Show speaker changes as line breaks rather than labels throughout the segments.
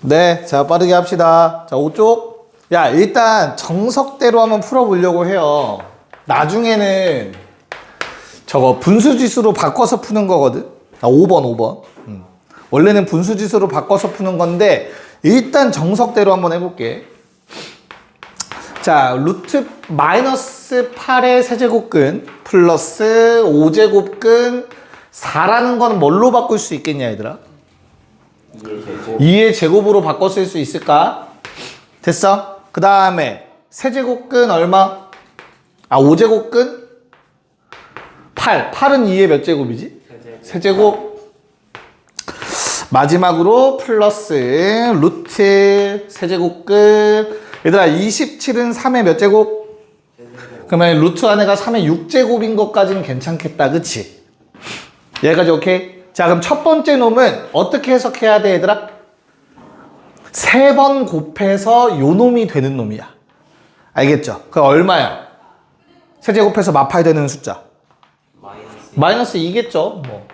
네, 자, 빠르게 합시다. 자, 5쪽. 야, 일단 정석대로 한번 풀어보려고 해요. 나중에는 저거 분수지수로 바꿔서 푸는 거거든. 5번. 원래는 분수지수로 바꿔서 푸는 건데, 일단 정석대로 한번 해볼게. 자, 루트 마이너스 8의 세제곱근 플러스 5제곱근 4라는 건 뭘로 바꿀 수 있겠냐, 얘들아? 2의 제곱으로 바꿔 쓸 수 있을까? 됐어? 그 다음에 세제곱근 얼마? 5제곱근? 8. 8은 2의 몇 제곱이지? 세제곱. 마지막으로 플러스 루트 세제곱근. 얘들아 27은 3의 몇 제곱? 그러면 루트 안에가 3의 6제곱인 것까지는 괜찮겠다. 그치? 여기까지 오케이? 자, 그럼 첫 번째 놈은 어떻게 해석해야 돼, 얘들아? 3번 곱해서 요 놈이 되는 놈이야. 알겠죠? 그럼 얼마야? 세제곱해서 마파야 되는 숫자. 마이너스 2겠죠? 뭐.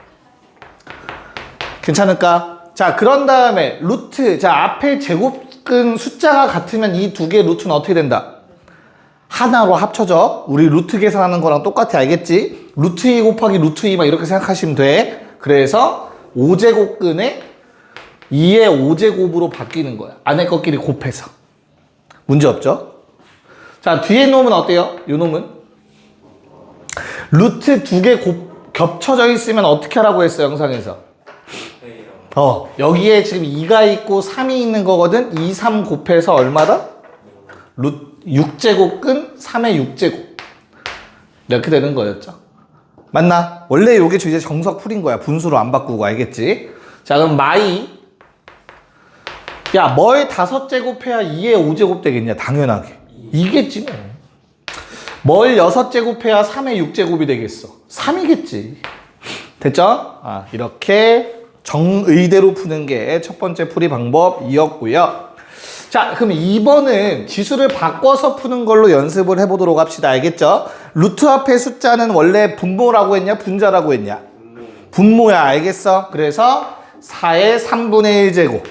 괜찮을까? 자, 그런 다음에 루트. 자, 앞에 제곱근 숫자가 같으면 이 두 개의 루트는 어떻게 된다? 하나로 합쳐져. 우리 루트 계산하는 거랑 똑같아. 알겠지? 루트 2 곱하기 루트 2 막 이렇게 생각하시면 돼. 그래서 5제곱근에 2의 5제곱으로 바뀌는 거야. 안에 것끼리 곱해서. 문제 없죠? 자, 뒤에 놈은 어때요? 요 놈은? 루트 2개 겹쳐져 있으면 어떻게 하라고 했어, 영상에서? 여기에 지금 2가 있고 3이 있는 거거든? 2, 3 곱해서 얼마다? 6제곱근 3의 6제곱. 이렇게 되는 거였죠. 맞나? 원래 요게 이제 정석 풀인 거야. 분수로 안 바꾸고. 알겠지? 자, 그럼 마이. 야, 뭘 5제곱해야 2의 5제곱 되겠냐? 당연하게. 이겠지 뭐. 뭘 6제곱해야 3의 6제곱이 되겠어? 3이겠지. 됐죠? 이렇게 정의대로 푸는 게 첫 번째 풀이 방법이었고요. 자, 그럼 2번은 지수를 바꿔서 푸는 걸로 연습을 해보도록 합시다. 알겠죠? 루트 앞에 숫자는 원래 분모라고 했냐? 분자라고 했냐? 분모야. 알겠어? 그래서 4의 3분의 1제곱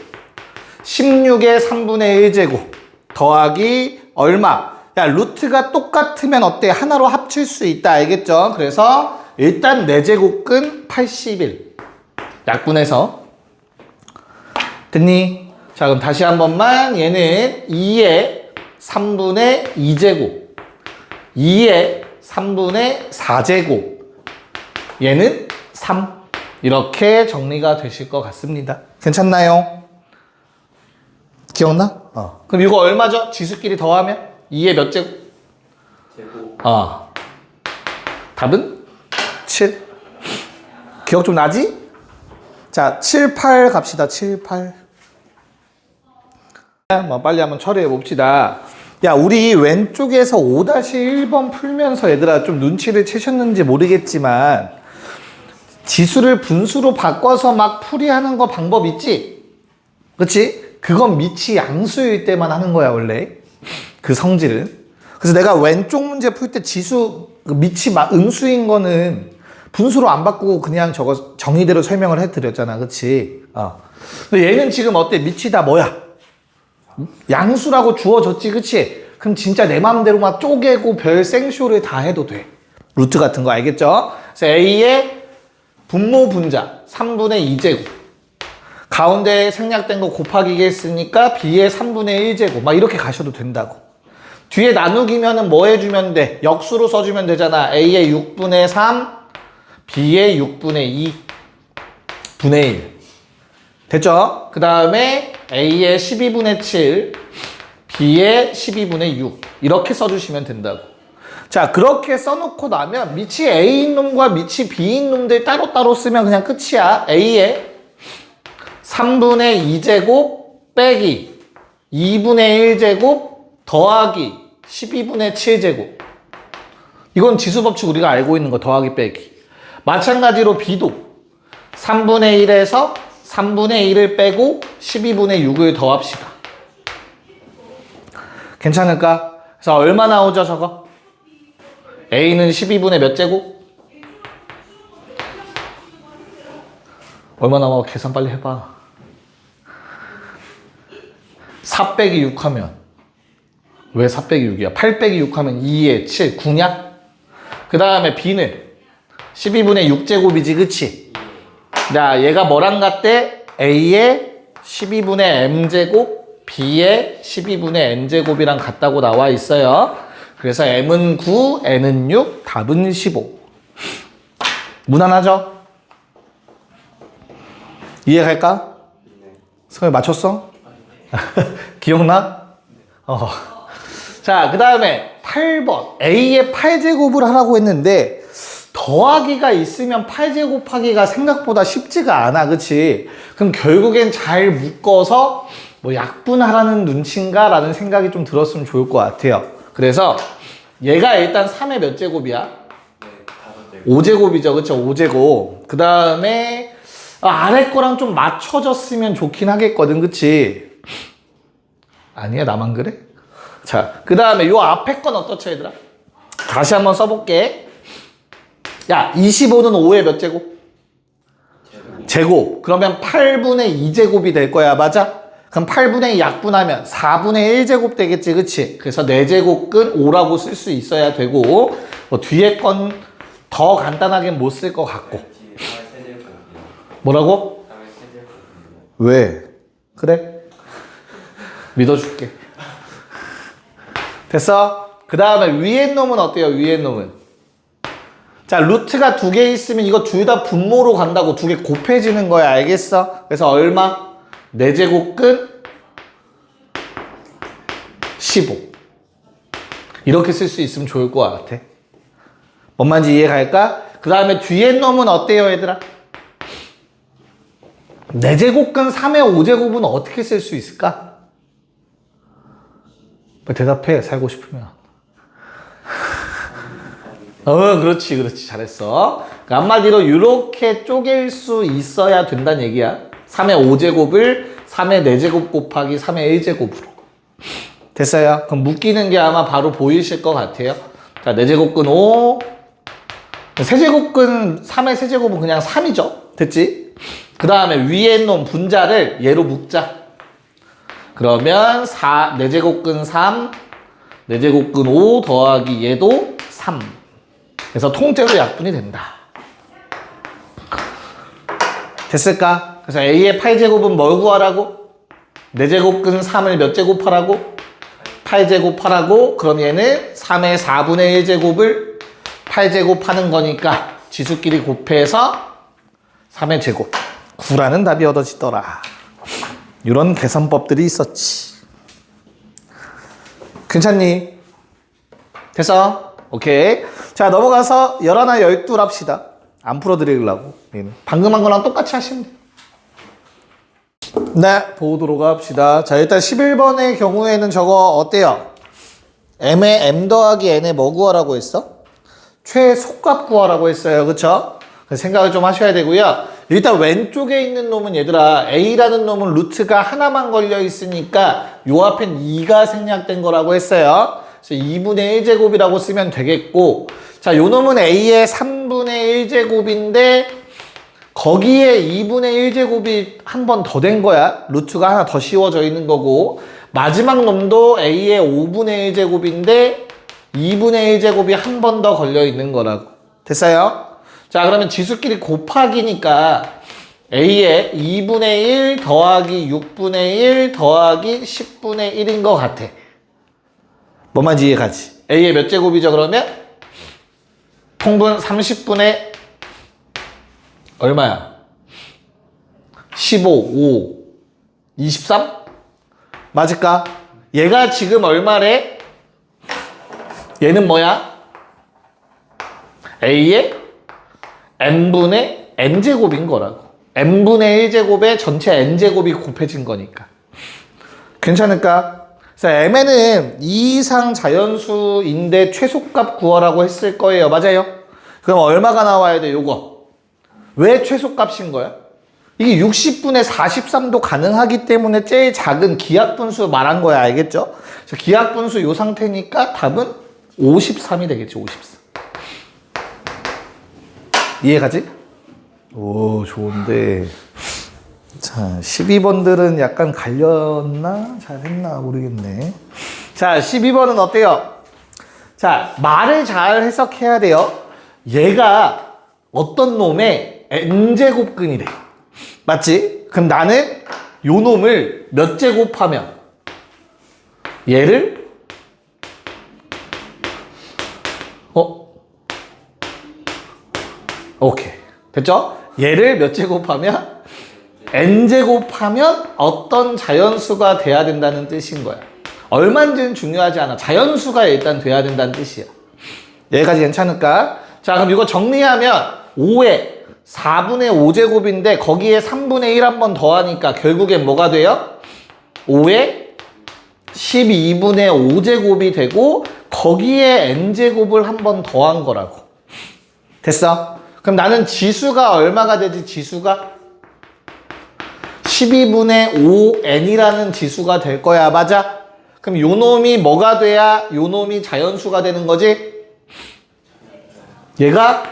16의 3분의 1제곱 더하기 얼마? 야, 루트가 똑같으면 어때? 하나로 합칠 수 있다. 알겠죠? 그래서 일단 4제곱근 81 약분해서 됐니? 자, 그럼 다시 한 번만. 얘는 2의 3분의 2제곱 2의 3분의 4제곱 얘는 3 이렇게 정리가 되실 것 같습니다. 괜찮나요? 기억나? 그럼 이거 얼마죠? 지수끼리 더하면? 2의 몇 제곱? 답은 7. 기억 좀 나지? 자, 7, 8 갑시다. 7, 8. 빨리 한번 처리해 봅시다. 야, 우리 왼쪽에서 5-1번 풀면서 얘들아 좀 눈치를 채셨는지 모르겠지만 지수를 분수로 바꿔서 막 풀이하는 거 방법 있지? 그치? 그건 밑이 양수일 때만 하는 거야, 원래. 그 성질은. 그래서 내가 왼쪽 문제 풀 때 지수 밑이 음수인 거는 분수로 안 바꾸고 그냥 저거 정의대로 설명을 해드렸잖아. 그치? 근데 얘는 지금 어때? 밑이 다 뭐야? 양수라고 주어졌지. 그치? 그럼 진짜 내 마음대로 막 쪼개고 별 생쇼를 다 해도 돼. 루트 같은 거 알겠죠? 그래서 A의 분모 분자 3분의 2제곱 가운데 생략된 거 곱하기 했으니까 B의 3분의 1제곱 막 이렇게 가셔도 된다고. 뒤에 나누기면은 뭐 해주면 돼? 역수로 써주면 되잖아. A의 6분의 3 B의 6분의 2 분의 1 됐죠? 그 다음에 A의 12분의 7 B의 12분의 6 이렇게 써주시면 된다고. 자, 그렇게 써놓고 나면 밑이 A인 놈과 밑이 B인 놈들 따로따로 쓰면 그냥 끝이야. A의 3분의 2제곱 빼기 2분의 1제곱 더하기 12분의 7제곱 이건 지수법칙 우리가 알고 있는 거 더하기 빼기. 마찬가지로 B도 3분의 1에서 3분의 1을 빼고 12분의 6을 더합시다. 괜찮을까? 그래서 얼마 나오죠 저거? A는 12분의 몇 제곱? 얼마 나와? 계산 빨리 해봐. 4 빼기 6 하면 왜 4 빼기 6이야? 8 빼기 6 하면 2에 7, 9냐? 그 다음에 B는 12분의 6제곱이지, 그치? 자, 얘가 뭐랑 같대? A의 12분의 M제곱, B의 12분의 N제곱이랑 같다고 나와 있어요. 그래서 M은 9, N은 6, 답은 15. 무난하죠? 이해갈까? 성에 맞췄어? 기억나? 자, 그 다음에 8번. A의 8제곱을 하라고 했는데, 더하기가 있으면 8제곱하기가 생각보다 쉽지가 않아, 그치? 그럼 결국엔 잘 묶어서 뭐 약분하라는 눈치인가? 라는 생각이 좀 들었으면 좋을 것 같아요. 그래서 얘가 일단 3의 몇 제곱이야? 5제곱이죠, 그쵸? 5제곱. 그 다음에 아래 거랑 좀 맞춰졌으면 좋긴 하겠거든, 그치? 아니야, 나만 그래? 자, 그 다음에 요 앞에 건 어떻죠, 얘들아? 다시 한번 써볼게. 야, 25는 5의 몇 제곱? 제곱. 그러면 8분의 2제곱이 될 거야, 맞아? 그럼 8분의 2 약분하면 4분의 1제곱 되겠지, 그치? 그래서 4제곱근 5라고 쓸 수 있어야 되고, 뭐 뒤에 건 더 간단하게 못 쓸 것 같고. 뭐라고? 왜? 그래? 믿어줄게. 됐어? 그 다음에 위에 놈은 어때요? 위에 놈은? 자, 루트가 2개 있으면 이거 둘 다 분모로 간다고 2개 곱해지는 거야. 알겠어? 그래서 얼마? 4제곱근 15. 이렇게 쓸 수 있으면 좋을 것 같아. 뭔 말인지 이해 갈까? 그 다음에 뒤에 놈은 어때요, 얘들아? 4제곱근 3의 5제곱은 어떻게 쓸 수 있을까? 대답해, 살고 싶으면. 그렇지, 그렇지. 잘했어. 그러니까 한마디로 이렇게 쪼갤 수 있어야 된다는 얘기야. 3의 5제곱을 3의 4제곱 곱하기 3의 1제곱으로. 됐어요? 그럼 묶이는 게 아마 바로 보이실 것 같아요. 자, 4제곱근 5. 세제곱근 3의 세제곱은 그냥 3이죠. 됐지? 그 다음에 위에 놈 분자를 얘로 묶자. 그러면 4제곱근 3, 4제곱근 5 더하기 얘도 3. 그래서 통째로 약분이 된다. 됐을까? 그래서 A의 8제곱은 뭘 구하라고? 4제곱근 3을 몇 제곱하라고? 8제곱하라고? 그럼 얘는 3의 4분의 1제곱을 8제곱하는 거니까 지수끼리 곱해서 3의 제곱 9라는 답이 얻어지더라. 이런 계산법들이 있었지. 괜찮니? 됐어? 오케이. 자, 넘어가서 11, 12 합시다. 안 풀어드리려고. 방금 한 거랑 똑같이 하시면 돼요. 네, 보도록 합시다. 자, 일단 11번의 경우에는 저거 어때요? M의 M 더하기 N의 뭐 구하라고 했어? 최소값 구하라고 했어요. 그쵸? 생각을 좀 하셔야 되고요. 일단 왼쪽에 있는 놈은 얘들아, A라는 놈은 루트가 하나만 걸려 있으니까 요 앞엔 2가 생략된 거라고 했어요. 그래서 2분의 1제곱이라고 쓰면 되겠고, 자, 요 놈은 A의 3분의 1제곱인데 거기에 2분의 1제곱이 한 번 더 된 거야. 루트가 하나 더 씌워져 있는 거고, 마지막 놈도 A의 5분의 1제곱인데 2분의 1제곱이 한 번 더 걸려 있는 거라고. 됐어요? 자, 그러면 지수끼리 곱하기니까 A의 2분의 1 더하기 6분의 1 더하기 10분의 1인 것 같아. 뭔 말인지 이해가지? A의 몇 제곱이죠, 그러면? 통분 30분의 얼마야? 15, 5, 23? 맞을까? 얘가 지금 얼마래? 얘는 뭐야? A의 n분의 n제곱인 거라고. n분의 1제곱에 전체 n제곱이 곱해진 거니까. 괜찮을까? 그래서 mn은 2 이상 자연수인데 최소값 구하라고 했을 거예요. 맞아요? 그럼 얼마가 나와야 돼, 요거? 왜 최소값인 거야? 이게 60분의 43도 가능하기 때문에 제일 작은 기하분수 말한 거야. 알겠죠? 그래서 기하분수 요 상태니까 답은 53이 되겠지. 53. 이해가지? 오, 좋은데. 자, 12번들은 약간 갈렸나? 잘했나? 모르겠네. 자, 12번은 어때요? 자, 말을 잘 해석해야 돼요. 얘가 어떤 놈의 n제곱근이래. 맞지? 그럼 나는 요 놈을 몇 제곱하면 얘를 오케이. 됐죠? 얘를 몇 제곱하면 n제곱하면 어떤 자연수가 돼야 된다는 뜻인 거야. 얼마인지는 중요하지 않아. 자연수가 일단 돼야 된다는 뜻이야. 여기까지 괜찮을까? 자, 그럼 이거 정리하면 5에 4분의 5제곱인데 거기에 3분의 1 한 번 더하니까 결국엔 뭐가 돼요? 5에 12분의 5제곱이 되고 거기에 n제곱을 한 번 더한 거라고. 됐어? 그럼 나는 지수가 얼마가 되지? 지수가 12분의 5n이라는 지수가 될 거야. 맞아? 그럼 요 놈이 뭐가 돼야 요 놈이 자연수가 되는 거지? 얘가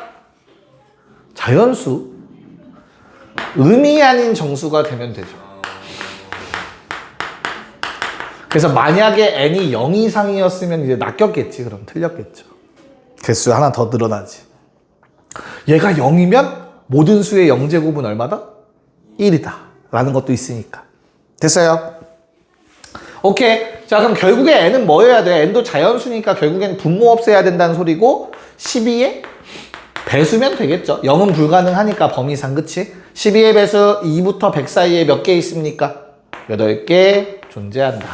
자연수, 음이 아닌 정수가 되면 되죠. 그래서 만약에 n이 0 이상이었으면 이제 낚였겠지. 그럼 틀렸겠죠. 개수 하나 더 늘어나지. 얘가 0이면 모든 수의 0제곱은 얼마다? 1이다. 라는 것도 있으니까. 됐어요? 오케이. 자, 그럼 결국에 n은 뭐 해야 돼? n도 자연수니까 결국엔 분모 없애야 된다는 소리고 12의 배수면 되겠죠. 0은 불가능하니까 범위상. 그치? 12의 배수 2부터 100 사이에 몇 개 있습니까? 8개 존재한다.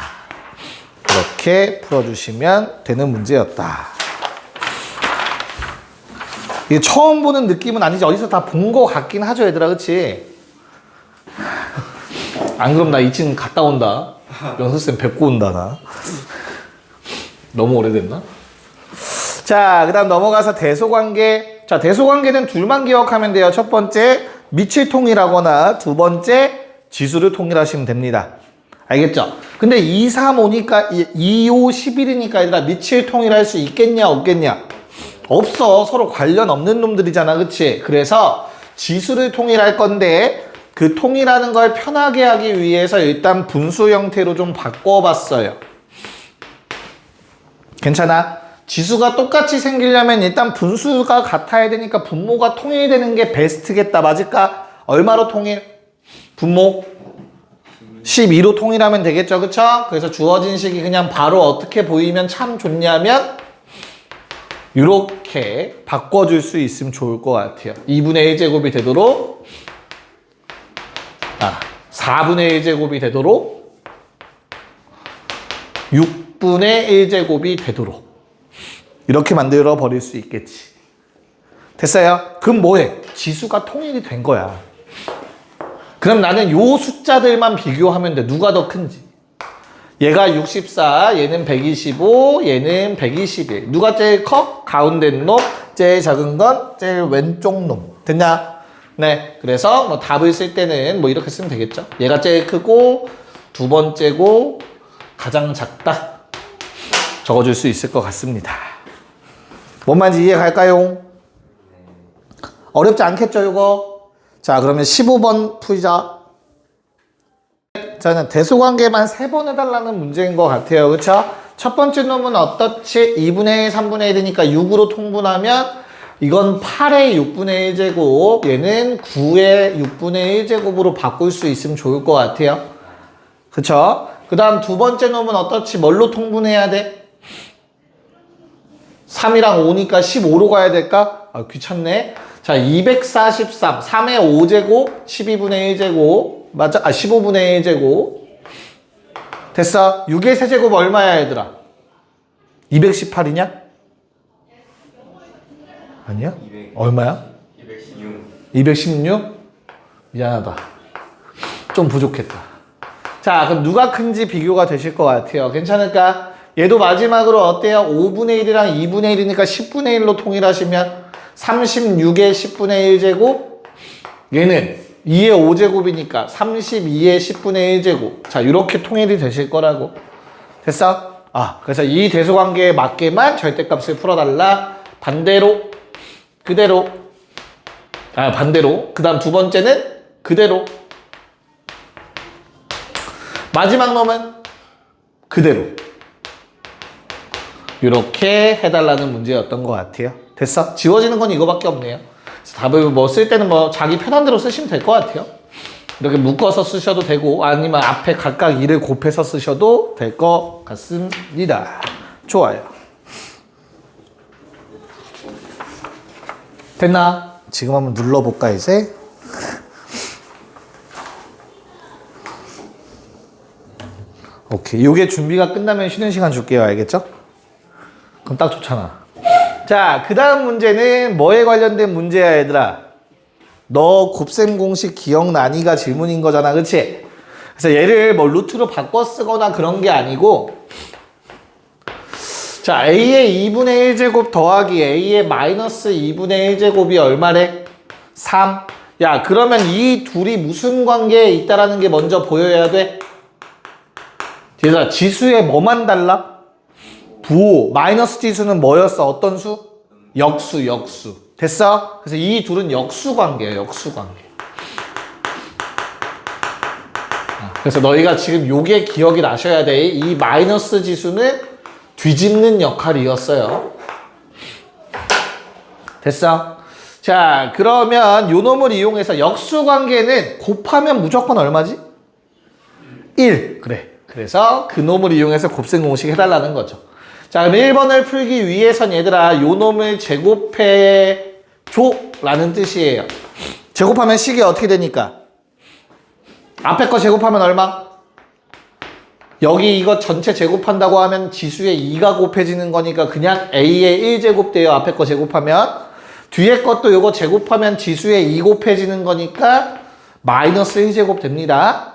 이렇게 풀어주시면 되는 문제였다. 이게 처음 보는 느낌은 아니지. 어디서 다 본 거 같긴 하죠, 얘들아. 그치? 안 그럼 나 2층 갔다 온다. 연수쌤 뵙고 온다, 나. 너무 오래됐나? 자, 그 다음 넘어가서 대소관계. 자, 대소관계는 둘만 기억하면 돼요. 첫 번째, 밑을 통일하거나 두 번째, 지수를 통일하시면 됩니다. 알겠죠? 근데 2, 3, 5니까, 2, 5, 11이니까 얘들아 밑을 통일할 수 있겠냐, 없겠냐? 없어. 서로 관련 없는 놈들이잖아. 그치? 그래서 지수를 통일할 건데 그 통일하는 걸 편하게 하기 위해서 일단 분수 형태로 좀 바꿔봤어요. 괜찮아? 지수가 똑같이 생기려면 일단 분수가 같아야 되니까 분모가 통일되는 게 베스트겠다. 맞을까? 얼마로 통일? 분모 12로 통일하면 되겠죠. 그쵸? 그래서 주어진 식이 그냥 바로 어떻게 보이면 참 좋냐면 이렇게 바꿔줄 수 있으면 좋을 것 같아요. 2분의 1제곱이 되도록 4분의 1제곱이 되도록 6분의 1제곱이 되도록 이렇게 만들어 버릴 수 있겠지. 됐어요? 그럼 뭐해? 지수가 통일이 된 거야. 그럼 나는 요 숫자들만 비교하면 돼. 누가 더 큰지. 얘가 64, 얘는 125, 얘는 121. 누가 제일 커? 가운데 놈, 제일 작은 건 제일 왼쪽 놈. 됐냐? 네. 그래서 뭐 답을 쓸 때는 뭐 이렇게 쓰면 되겠죠. 얘가 제일 크고, 두 번째고, 가장 작다. 적어줄 수 있을 것 같습니다. 뭔 말인지 이해 갈까요? 어렵지 않겠죠, 이거? 자, 그러면 15번 풀자. 저는 대소관계만 3번 해달라는 문제인 것 같아요. 그쵸? 첫 번째 놈은 어떻지? 2분의 1, 3분의 1이니까 6으로 통분하면 이건 8의 6분의 1제곱, 얘는 9의 6분의 1제곱으로 바꿀 수 있으면 좋을 것 같아요. 그쵸? 그 다음 두 번째 놈은 어떻지? 뭘로 통분해야 돼? 3이랑 5니까 15로 가야 될까? 아, 귀찮네. 자, 243, 3의 5제곱, 12분의 1제곱, 맞아? 15분의 1제곱. 됐어? 6의 세제곱 얼마야, 얘들아? 218이냐? 아니야?
200.
얼마야?
216.
216? 미안하다. 좀 부족했다. 자, 그럼 누가 큰지 비교가 되실 것 같아요. 괜찮을까? 얘도 마지막으로 어때요? 5분의 1이랑 2분의 1이니까 10분의 1로 통일하시면 36의 10분의 1제곱, 얘는 2의 5제곱이니까 32의 10분의 1제곱. 자, 이렇게 통일이 되실 거라고. 됐어? 그래서 이 대소관계에 맞게만 절대값을 풀어달라. 반대로, 그대로. 반대로. 그 다음 두 번째는 그대로. 마지막 놈은 그대로. 이렇게 해달라는 문제였던 것 같아요. 됐어? 지워지는 건 이거밖에 없네요. 답을 뭐 쓸 때는 뭐 자기 편한 대로 쓰시면 될 것 같아요. 이렇게 묶어서 쓰셔도 되고 아니면 앞에 각각 2를 곱해서 쓰셔도 될 것 같습니다. 좋아요. 됐나? 지금 한번 눌러볼까 이제? 오케이. 요게 준비가 끝나면 쉬는 시간 줄게요. 알겠죠? 그럼 딱 좋잖아. 자, 그 다음 문제는 뭐에 관련된 문제야, 얘들아? 너 곱셈 공식 기억나니가 질문인 거잖아, 그치? 그래서 얘를 뭐 루트로 바꿔 쓰거나 그런 게 아니고, 자, a의 2분의 1제곱 더하기 a의 마이너스 2분의 1제곱이 얼마래? 3. 야, 그러면 이 둘이 무슨 관계에 있다라는 게 먼저 보여야 돼? 얘들아, 지수에 뭐만 달라? 부호. 마이너스 지수는 뭐였어? 어떤 수? 역수, 역수. 됐어? 그래서 이 둘은 역수 관계예요, 역수 관계. 그래서 너희가 지금 요게 기억이 나셔야 돼. 이 마이너스 지수는 뒤집는 역할이었어요. 됐어? 자, 그러면 요 놈을 이용해서 역수 관계는 곱하면 무조건 얼마지? 1. 그래. 그래서 그 놈을 이용해서 곱셈 공식 해달라는 거죠. 자, 그럼 1번을 풀기 위해선 얘들아, 요 놈을 제곱해 줘 라는 뜻이에요. 제곱하면 식이 어떻게 되니까? 앞에 거 제곱하면 얼마? 여기 이거 전체 제곱한다고 하면 지수에 2가 곱해지는 거니까 그냥 a의 1제곱 돼요. 앞에 거 제곱하면. 뒤에 것도 요거 제곱하면 지수에 2 곱해지는 거니까 마이너스 1제곱 됩니다.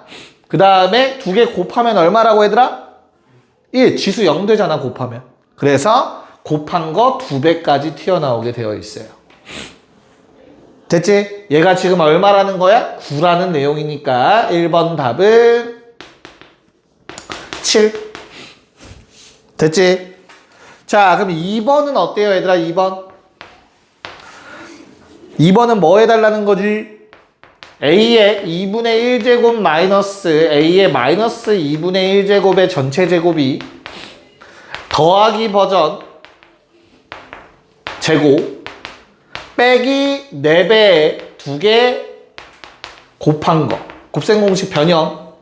그 다음에 두 개 곱하면 얼마라고 얘들아? 1. 지수 0 되잖아, 곱하면. 그래서 곱한 거 2배까지 튀어나오게 되어 있어요. 됐지? 얘가 지금 얼마라는 거야? 9라는 내용이니까 1번 답은 7. 됐지? 자, 그럼 2번은 어때요, 얘들아? 2번. 2번은 뭐 해달라는 거지? a의 2분의 1제곱 마이너스 a의 마이너스 2분의 1제곱의 전체 제곱이 더하기 버전 제곱 빼기 4배에 2개 곱한 거. 곱셈 공식 변형.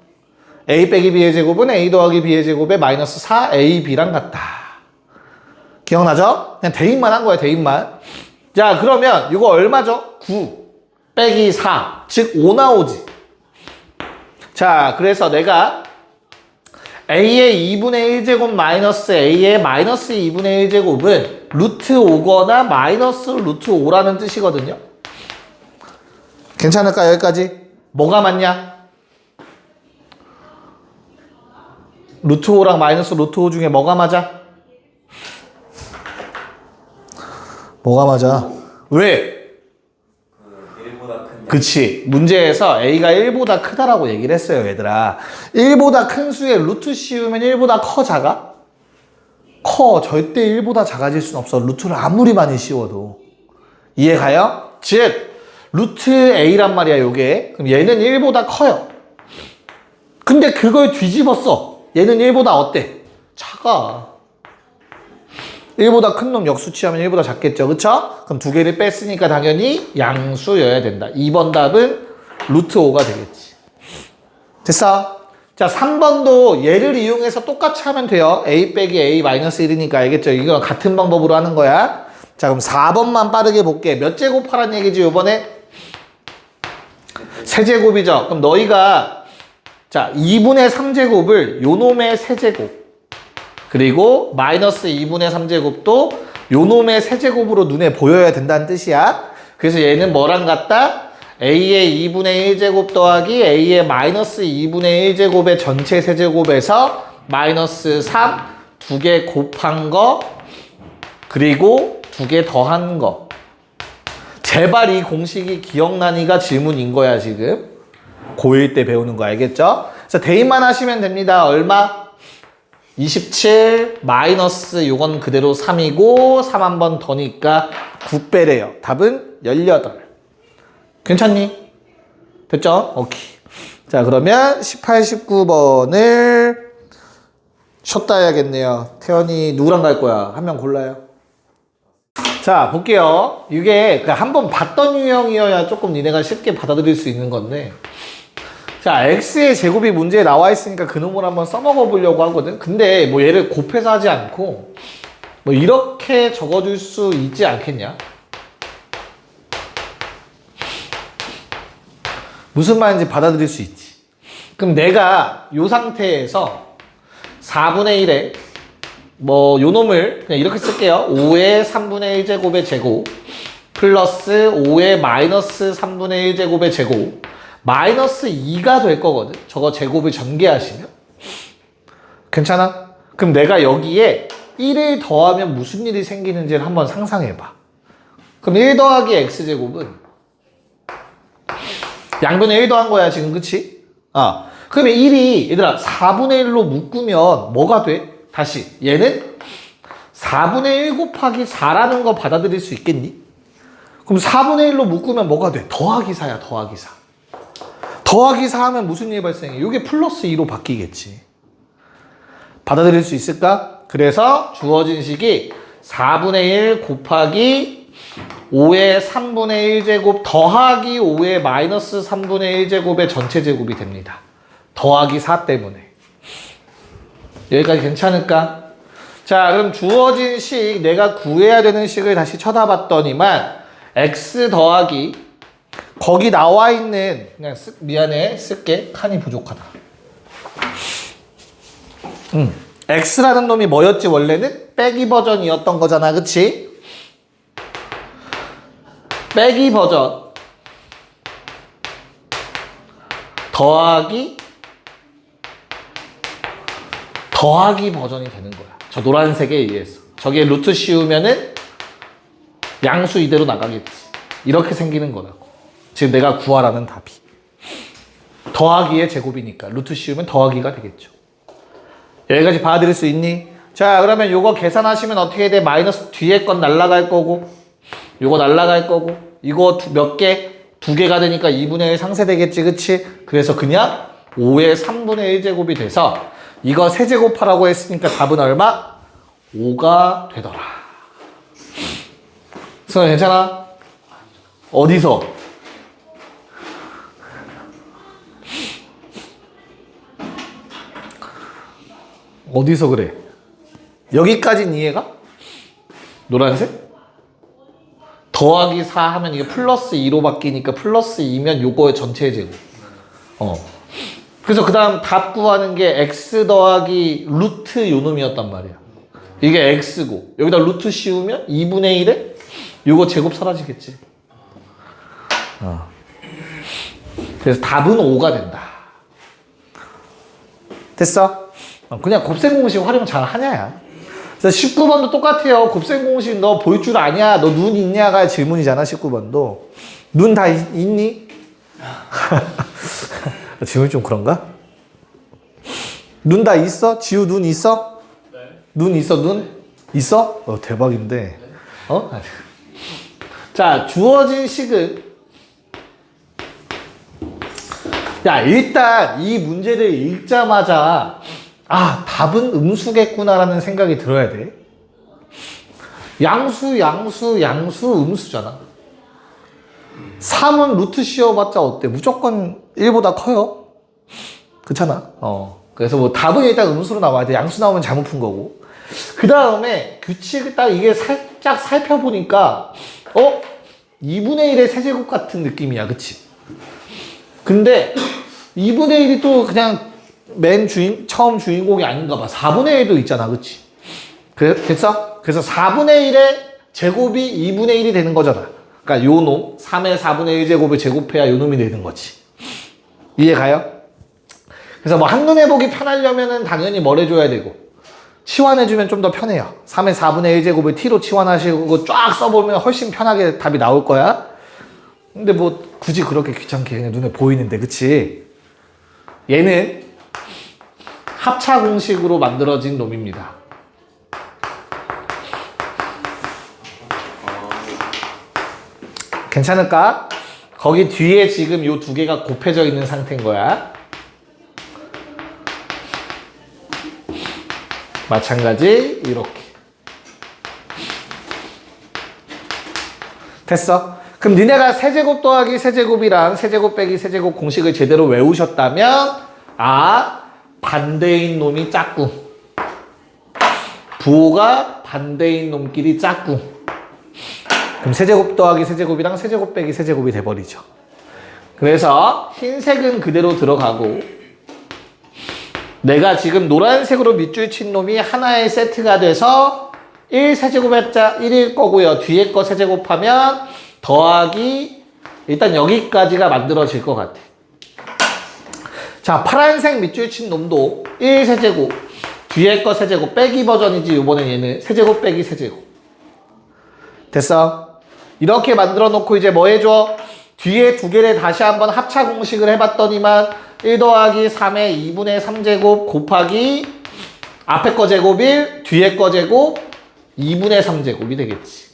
a 빼기 b의 제곱은 a 더하기 b의 제곱에 마이너스 4ab랑 같다. 기억나죠? 그냥 대입만 한 거야, 대입만. 자, 그러면 이거 얼마죠? 9 빼기 4, 즉 5 나오지. 자, 그래서 내가 a의 2분의 1제곱 마이너스 a의 마이너스 2분의 1제곱은 루트 5거나 마이너스 루트 5라는 뜻이거든요. 괜찮을까, 여기까지? 뭐가 맞냐? 루트 5랑 마이너스 루트 5 중에 뭐가 맞아? 뭐가 맞아? 왜? 그치. 문제에서 a가 1보다 크다라고 얘기를 했어요, 얘들아. 1보다 큰 수에 루트 씌우면 1보다 커, 작아? 커. 절대 1보다 작아질 순 없어. 루트를 아무리 많이 씌워도. 이해가요? 즉, 루트 a란 말이야, 요게. 그럼 얘는 1보다 커요. 근데 그걸 뒤집었어. 얘는 1보다 어때? 작아. 1보다 큰 놈 역수 취하면 1보다 작겠죠. 그쵸? 그럼 두 개를 뺐으니까 당연히 양수여야 된다. 2번 답은 루트 5가 되겠지. 됐어? 자, 3번도 얘를 이용해서 똑같이 하면 돼요. a 빼기 a 마이너스 1이니까 알겠죠? 이건 같은 방법으로 하는 거야. 자, 그럼 4번만 빠르게 볼게. 몇 제곱 하란 얘기지, 요번에? 세제곱이죠. 그럼 너희가 자, 2분의 3제곱을 요 놈의 세제곱 그리고 마이너스 2분의 3제곱도 요놈의 세제곱으로 눈에 보여야 된다는 뜻이야. 그래서 얘는 뭐랑 같다? a의 2분의 1제곱 더하기 a의 마이너스 2분의 1제곱의 전체 세제곱에서 마이너스 3 두 개 곱한 거 그리고 두 개 더한 거. 제발 이 공식이 기억나니가 질문인 거야, 지금. 고1 때 배우는 거 알겠죠? 그래서 대입만 하시면 됩니다. 얼마? 27 마이너스 요건 그대로 3이고 3 한 번 더니까 9배래요. 답은 18. 괜찮니? 됐죠? 오케이. 자, 그러면 18, 19번을 쉬었다 해야겠네요. 태연이 누구랑 갈 거야? 한 명 골라요. 자, 볼게요. 이게 한번 봤던 유형이어야 조금 니네가 쉽게 받아들일 수 있는 건데, 자, x의 제곱이 문제에 나와 있으니까 그놈을 한번 써먹어 보려고 하거든. 근데 뭐 얘를 곱해서 하지 않고 뭐 이렇게 적어줄 수 있지 않겠냐? 무슨 말인지 받아들일 수 있지. 그럼 내가 이 상태에서 4분의 1에 뭐 요 놈을 그냥 이렇게 쓸게요. 5의 3분의 1제곱의 제곱 플러스 5의 마이너스 3분의 1제곱의 제곱 마이너스 2가 될 거거든. 저거 제곱을 전개하시면. 괜찮아? 그럼 내가 여기에 1을 더하면 무슨 일이 생기는지를 한번 상상해봐. 그럼 1 더하기 x제곱은 양변에 1 더한 거야 지금, 그치? 그러면 1이 얘들아 4분의 1로 묶으면 뭐가 돼? 다시 얘는 4분의 1 곱하기 4라는 거 받아들일 수 있겠니? 그럼 4분의 1로 묶으면 뭐가 돼? 더하기 4야, 더하기 4. 더하기 4 하면 무슨 일이 발생해? 이게 플러스 2로 바뀌겠지. 받아들일 수 있을까? 그래서 주어진 식이 4분의 1 곱하기 5의 3분의 1제곱 더하기 5의 마이너스 3분의 1제곱의 전체 제곱이 됩니다. 더하기 4 때문에. 여기까지 괜찮을까? 자, 그럼 주어진 식, 내가 구해야 되는 식을 다시 쳐다봤더니만 x 더하기 거기 나와 있는, 그냥 미안해, 쓸게. 칸이 부족하다. x라는 놈이 뭐였지? 원래는 빼기 버전이었던 거잖아, 그치? 빼기 버전 더하기 버전이 되는 거야. 저 노란색에 의해서. 저기에 루트 씌우면은 양수 이대로 나가겠지. 이렇게 생기는 거라고. 지금 내가 구하라는 답이. 더하기의 제곱이니까 루트 씌우면 더하기가 되겠죠. 여기까지 받아들일 수 있니? 자, 그러면 요거 계산하시면 어떻게 돼? 마이너스 뒤에 건 날라갈 거고, 요거 날라갈 거고, 이거 몇 개? 2개가 되니까 2분의 1 상쇄되겠지, 그치? 그래서 그냥 5의 3분의 1제곱이 돼서 이거 세제곱하라고 했으니까 답은 얼마? 5가 되더라. 수아 괜찮아? 어디서? 어디서 그래? 여기까지는 이해가? 노란색? 더하기 4 하면 이게 플러스 2로 바뀌니까 플러스 2면 요거의 전체 제곱. 그래서 그 다음 답 구하는 게 x 더하기 루트 요 놈이었단 말이야. 이게 x고 여기다 루트 씌우면 2분의 1에 요거 제곱 사라지겠지. 그래서 답은 5가 된다. 됐어? 그냥 곱셈 공식 활용 잘 하냐야. 그래서 19번도 똑같아요. 곱셈 공식 너 볼 줄 아냐? 너 눈 있냐가 질문이잖아. 19번도. 눈 다 있니? 질문이 좀 그런가? 눈 다 있어? 지우 눈 있어? 네. 눈 있어? 눈? 있어? 대박인데. 자, 주어진 식은 야, 일단 이 문제를 읽자마자 답은 음수겠구나라는 생각이 들어야 돼. 양수, 음수잖아. 3은 루트 씌워봤자 어때? 무조건 1보다 커요. 그렇잖아. 그래서 뭐 답은 일단 음수로 나와야 돼. 양수 나오면 잘못 푼 거고. 그 다음에 규칙을 딱 이게 살짝 살펴보니까 2분의 1의 세제곱 같은 느낌이야. 그치? 근데 2분의 1이 또 그냥 처음 주인공이 아닌가 봐. 4분의 1도 있잖아. 그치? 됐어? 그래서 4분의 1의 제곱이 2분의 1이 되는 거잖아. 그러니까 요 놈, 3의 4분의 1제곱을 제곱해야 요 놈이 되는 거지. 이해가요? 그래서 뭐 한눈에 보기 편하려면은 당연히 뭘 해줘야 되고, 치환해주면 좀 더 편해요. 3의 4분의 1제곱을 t로 치환하시고 쫙 써보면 훨씬 편하게 답이 나올 거야. 근데 뭐 굳이 그렇게 귀찮게 그냥 눈에 보이는데, 그치? 얘는 합차 공식으로 만들어진 놈입니다. 괜찮을까? 거기 뒤에 지금 요 두 개가 곱해져 있는 상태인 거야. 마찬가지 이렇게. 됐어? 그럼 니네가 세제곱 더하기 세제곱이랑 세제곱 빼기 세제곱 공식을 제대로 외우셨다면 반대인 놈이 짝꿍. 부호가 반대인 놈끼리 짝꿍. 그럼 세제곱 더하기 세제곱이랑 세제곱 빼기 세제곱이 돼버리죠. 그래서 흰색은 그대로 들어가고 내가 지금 노란색으로 밑줄 친 놈이 하나의 세트가 돼서 1세제곱했자 1일 거고요. 뒤에 거 세제곱하면 더하기 일단 여기까지가 만들어질 것 같아. 자, 파란색 밑줄 친 놈도 1세제곱 뒤에 거 세제곱 빼기 버전이지. 이번엔 얘는 세제곱 빼기 세제곱. 됐어? 이렇게 만들어 놓고 이제 뭐 해줘? 뒤에 두 개를 다시 한번 합차 공식을 해봤더니만 1 더하기 3의 2분의 3제곱 곱하기 앞에 거 제곱 1, 뒤에 거 제곱 2분의 3제곱이 되겠지.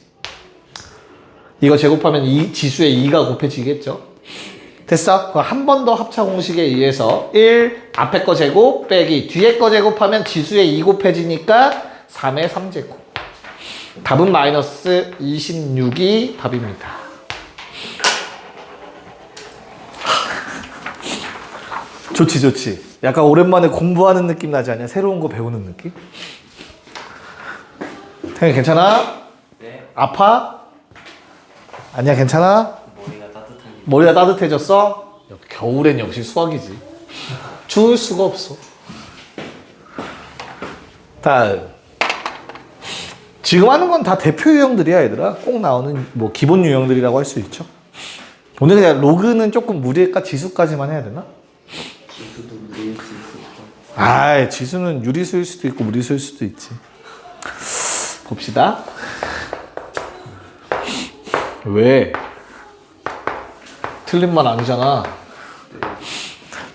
이거 제곱하면 이 지수에 2가 곱해지겠죠. 됐어? 한 번 더 합차 공식에 의해서 1, 앞에 거 제곱 빼기 뒤에 거 제곱하면 지수에 2 곱해지니까 3의 3제곱. 답은 마이너스 26이 답입니다. 좋지 좋지. 약간 오랜만에 공부하는 느낌 나지 않냐? 새로운 거 배우는 느낌? 태영이 괜찮아?
네.
아파? 아니야 괜찮아? 머리가 따뜻해졌어? 겨울엔 역시 수학이지. 추울 수가 없어. 다음. 지금 하는 건 다 대표 유형들이야 얘들아. 꼭 나오는 뭐 기본 유형들이라고 할 수 있죠. 오늘 그냥 로그는 조금 무리일까? 지수까지만 해야 되나?
지수도 무리일 수 있을까?
지수는 유리수일 수도 있고 무리수일 수도 있지. 봅시다. 왜? 틀린 말 아니잖아.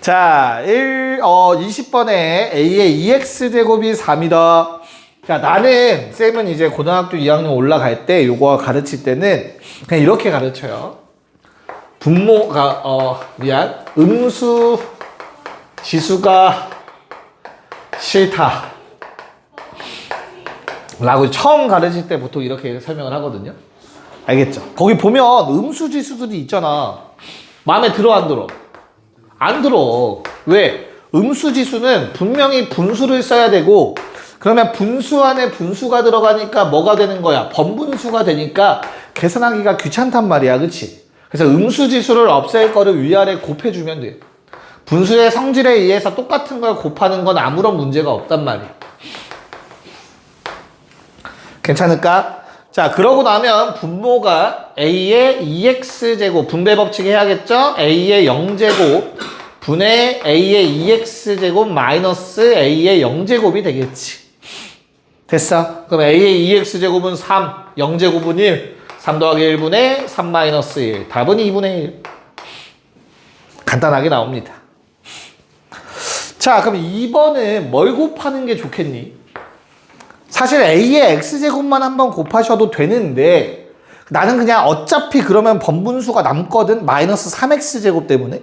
자, 20번에 A의 2x제곱이 3이다. 자, 나는, 쌤은 이제 고등학교 2학년 올라갈 때, 요거 가르칠 때는 그냥 이렇게 가르쳐요. 분모가, 음수 지수가 싫다. 라고 처음 가르칠 때 보통 이렇게 설명을 하거든요. 알겠죠? 거기 보면 음수 지수들이 있잖아. 마음에 들어, 안 들어? 안 들어. 왜? 음수 지수는 분명히 분수를 써야 되고, 그러면 분수 안에 분수가 들어가니까 뭐가 되는 거야? 번분수가 되니까 계산하기가 귀찮단 말이야. 그치? 그래서 음수 지수를 없앨 거를 위아래 곱해주면 돼. 분수의 성질에 의해서 똑같은 걸 곱하는 건 아무런 문제가 없단 말이야. 괜찮을까? 자, 그러고 나면 분모가 A의 2x제곱, 분배 법칙 해야겠죠? A의 0제곱 분의 A의 2x제곱 마이너스 A의 0제곱이 되겠지. 됐어? 그럼 A의 2x제곱은 3, 0제곱은 1, 3 더하기 1분의 3 마이너스 1. 답은 2분의 1. 간단하게 나옵니다. 자, 그럼 2번은 뭘 곱하는 게 좋겠니? 사실 A의 x제곱만 한번 곱하셔도 되는데 나는 그냥 어차피 그러면 번분수가 남거든. 마이너스 3x제곱 때문에.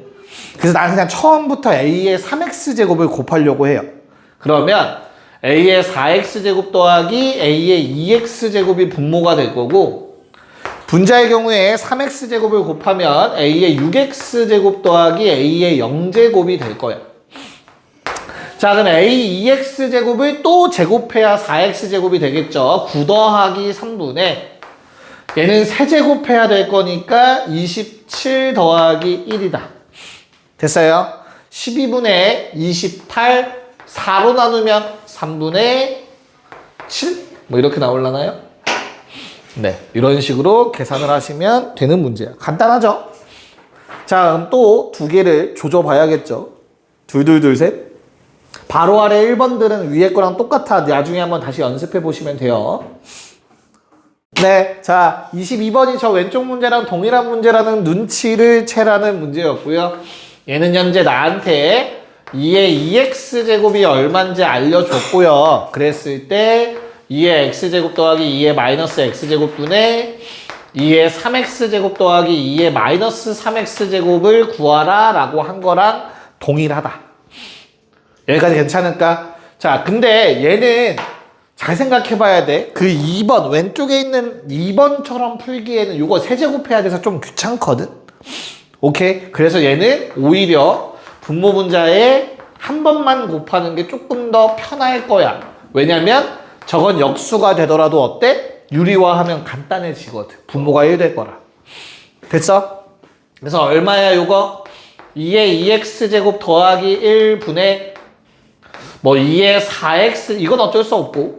그래서 나는 그냥 처음부터 A의 3x제곱을 곱하려고 해요. 그러면 A의 4x제곱 더하기 A의 2x제곱이 분모가 될 거고, 분자의 경우에 3x제곱을 곱하면 A의 6x제곱 더하기 A의 0제곱이 될 거야. 자, 그럼 A 2x제곱을 또 제곱해야 4x제곱이 되겠죠. 9 더하기 3분의 얘는 세제곱해야 될 거니까 27 더하기 1이다. 됐어요? 12분의 28 4로 나누면 3분의 7? 뭐 이렇게 나올라나요? 네, 이런 식으로 계산을 하시면 되는 문제야. 간단하죠? 자, 그럼 또 두 개를 조져봐야겠죠. 둘, 셋. 바로 아래 1번들은 위에 거랑 똑같아. 나중에 한번 다시 연습해 보시면 돼요. 네, 자 22번이 저 왼쪽 문제랑 동일한 문제라는 눈치를 채라는 문제였고요. 얘는 현재 나한테 2의 2x제곱이 얼마인지 알려줬고요. 그랬을 때 2의 x제곱 더하기 2의 마이너스 x제곱분의 2의 3x제곱 더하기 2의 마이너스 3x제곱을 구하라 라고 한 거랑 동일하다. 여기까지 괜찮을까? 자, 근데 얘는 잘 생각해 봐야 돼. 그 2번, 왼쪽에 있는 2번처럼 풀기에는 요거 세제곱해야 돼서 좀 귀찮거든. 오케이? 그래서 얘는 오히려 분모 분자에 한 번만 곱하는 게 조금 더 편할 거야. 왜냐면 저건 역수가 되더라도 어때? 유리화하면 간단해지거든. 분모가 1 될 거라. 됐어? 그래서 얼마야 요거? 2의 2x제곱 더하기 1분의 뭐 2의 4x 이건 어쩔 수 없고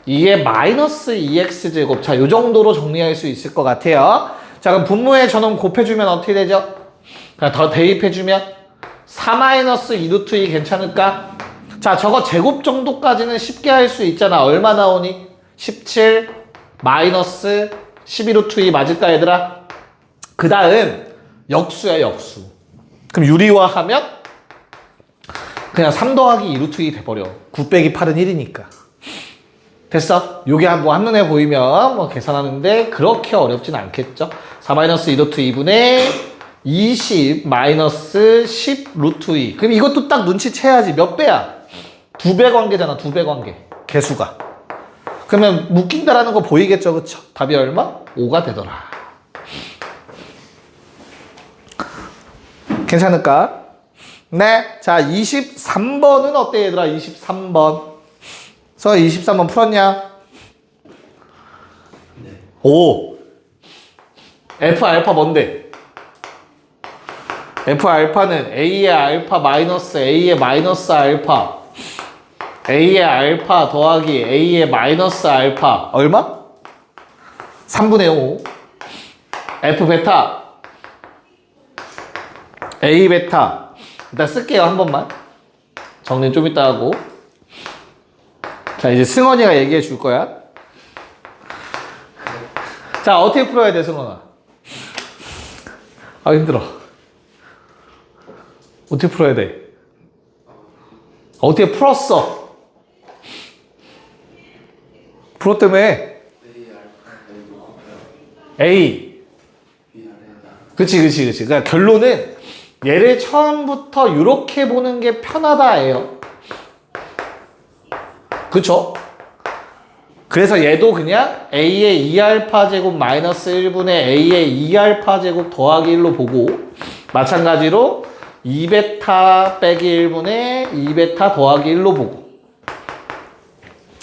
2의 마이너스 2x제곱 자 요 정도로 정리할 수 있을 것 같아요. 자 그럼 분모에 저놈 곱해주면 어떻게 되죠? 그냥 더 대입해주면 4 마이너스 2루트 2 괜찮을까? 자 저거 제곱 정도까지는 쉽게 할 수 있잖아. 얼마 나오니? 17 마이너스 12루트 2 맞을까 얘들아? 그 다음 역수야 역수. 그럼 유리화하면 그냥 3 더하기 2루트 2 돼버려. 9 빼기 8은 1이니까. 됐어? 요게 뭐 한눈에 보이면 뭐 계산하는데 그렇게 어렵진 않겠죠? 4 마이너스 2루트 2분의 20 마이너스 10 루트 2. 그럼 이것도 딱 눈치채야지. 몇 배야? 2배 관계잖아. 2배 관계. 개수가. 그러면 묶인다라는 거 보이겠죠? 그쵸? 답이 얼마? 5가 되더라. 괜찮을까? 네. 자, 23번은 어때, 얘들아? 23번. 서 23번 풀었냐?
네.
오. F 알파 뭔데? F 알파는 A의 알파 마이너스 A의 마이너스 알파. A의 알파 더하기 A의 마이너스 알파. 얼마? 3분의 5. F 베타. A 베타. 일단 쓸게요, 한 번만. 정리 좀 이따 하고. 자, 이제 승원이가 얘기해 줄 거야. 자, 어떻게 풀어야 돼, 승원아? 아, 힘들어. 어떻게 풀어야 돼? 어떻게 풀었어? 풀었다며? A. 그치. 그러니까 결론은 얘를 처음부터 이렇게 보는 게 편하다예요. 그쵸? 그래서 얘도 그냥 A의 2알파 제곱 마이너스 1분의 A의 2알파 제곱 더하기 1로 보고 마찬가지로 2베타 빼기 1분의 2베타 더하기 1로 보고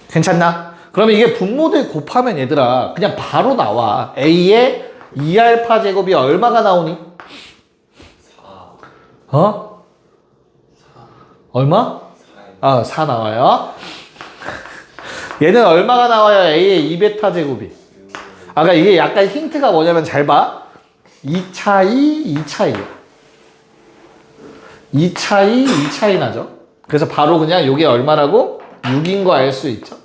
괜찮나? 그러면 이게 분모들 곱하면 얘들아 그냥 바로 나와. A의 2알파 제곱이 얼마가 나오니? 4. 어? 4. 얼마? 4. 4 나와요. 얘는 얼마가 나와요? A의 2베타 제곱이. 아까 이게 약간 힌트가 뭐냐면 잘 봐. 2차이, 2차이야. 2차이, 2차이 나죠? 그래서 바로 그냥 이게 얼마라고? 6인 거 알 수 있죠?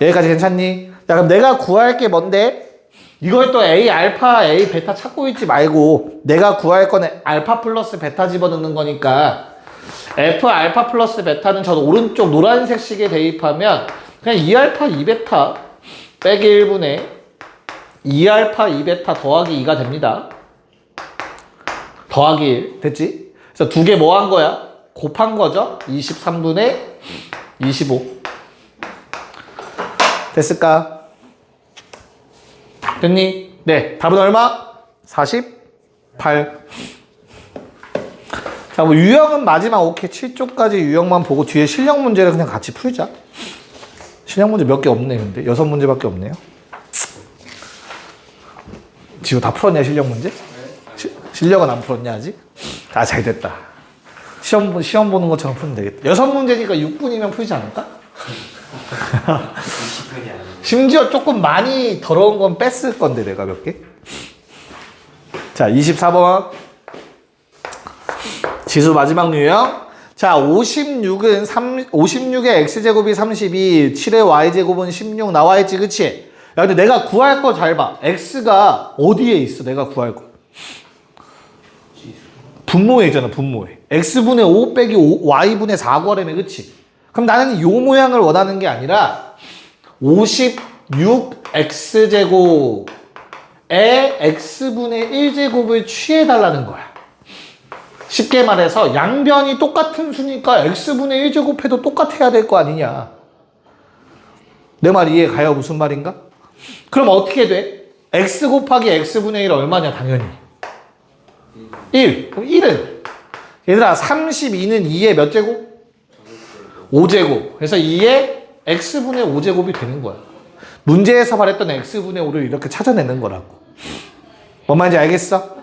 여기까지 괜찮니? 야, 그럼 내가 구할 게 뭔데? 이걸 또 A 알파, A 베타 찾고 있지 말고 내가 구할 거는 알파 플러스 베타 집어넣는 거니까 F 알파 플러스 베타는 저 오른쪽 노란색 식에 대입하면 그냥 2알파 2베타 빼기 1분의 2알파 2베타 더하기 2가 됩니다. 더하기 1 됐지? 그래서 두 개 뭐 한 거야? 곱한 거죠? 23분의 25 됐을까? 됐니? 네. 답은 얼마? 48. 자, 뭐 유형은 마지막 오케이. 7쪽까지 유형만 보고 뒤에 실력 문제를 그냥 같이 풀자. 실력 문제 몇 개 없네, 근데. 6문제밖에 없네요. 지금 다 풀었냐, 실력 문제? 실력은 안 풀었냐, 아직? 아, 잘 됐다. 시험 보는 것처럼 풀면 되겠다. 6문제니까 6분이면 풀지 않을까?
20분이 아니고.
심지어 조금 많이 더러운 건 뺐을 건데, 내가 몇 개? 자, 24번. 지수 마지막 유형. 자, 56의 x제곱이 32, 7의 y제곱은 16 나와 있지, 그치? 야, 근데 내가 구할 거 잘 봐. x가 어디에 있어, 내가 구할 거? 분모에 있잖아, 분모에. x분의 5 빼기 y분의 4 구하라며, 그치? 그럼 나는 이 모양을 원하는 게 아니라 56x제곱에 x분의 1제곱을 취해달라는 거야. 쉽게 말해서 양변이 똑같은 수니까 x분의 1제곱해도 똑같아야 될 거 아니냐. 내 말 이해 가요? 무슨 말인가? 그럼 어떻게 돼? x 곱하기 x분의 1 얼마냐 당연히 1. 그럼 1은 얘들아 32는 2의 몇 제곱? 5제곱. 그래서 2의 x분의 5제곱이 되는 거야. 문제에서 말했던 x분의 5를 이렇게 찾아내는 거라고. 뭔 말인지 알겠어?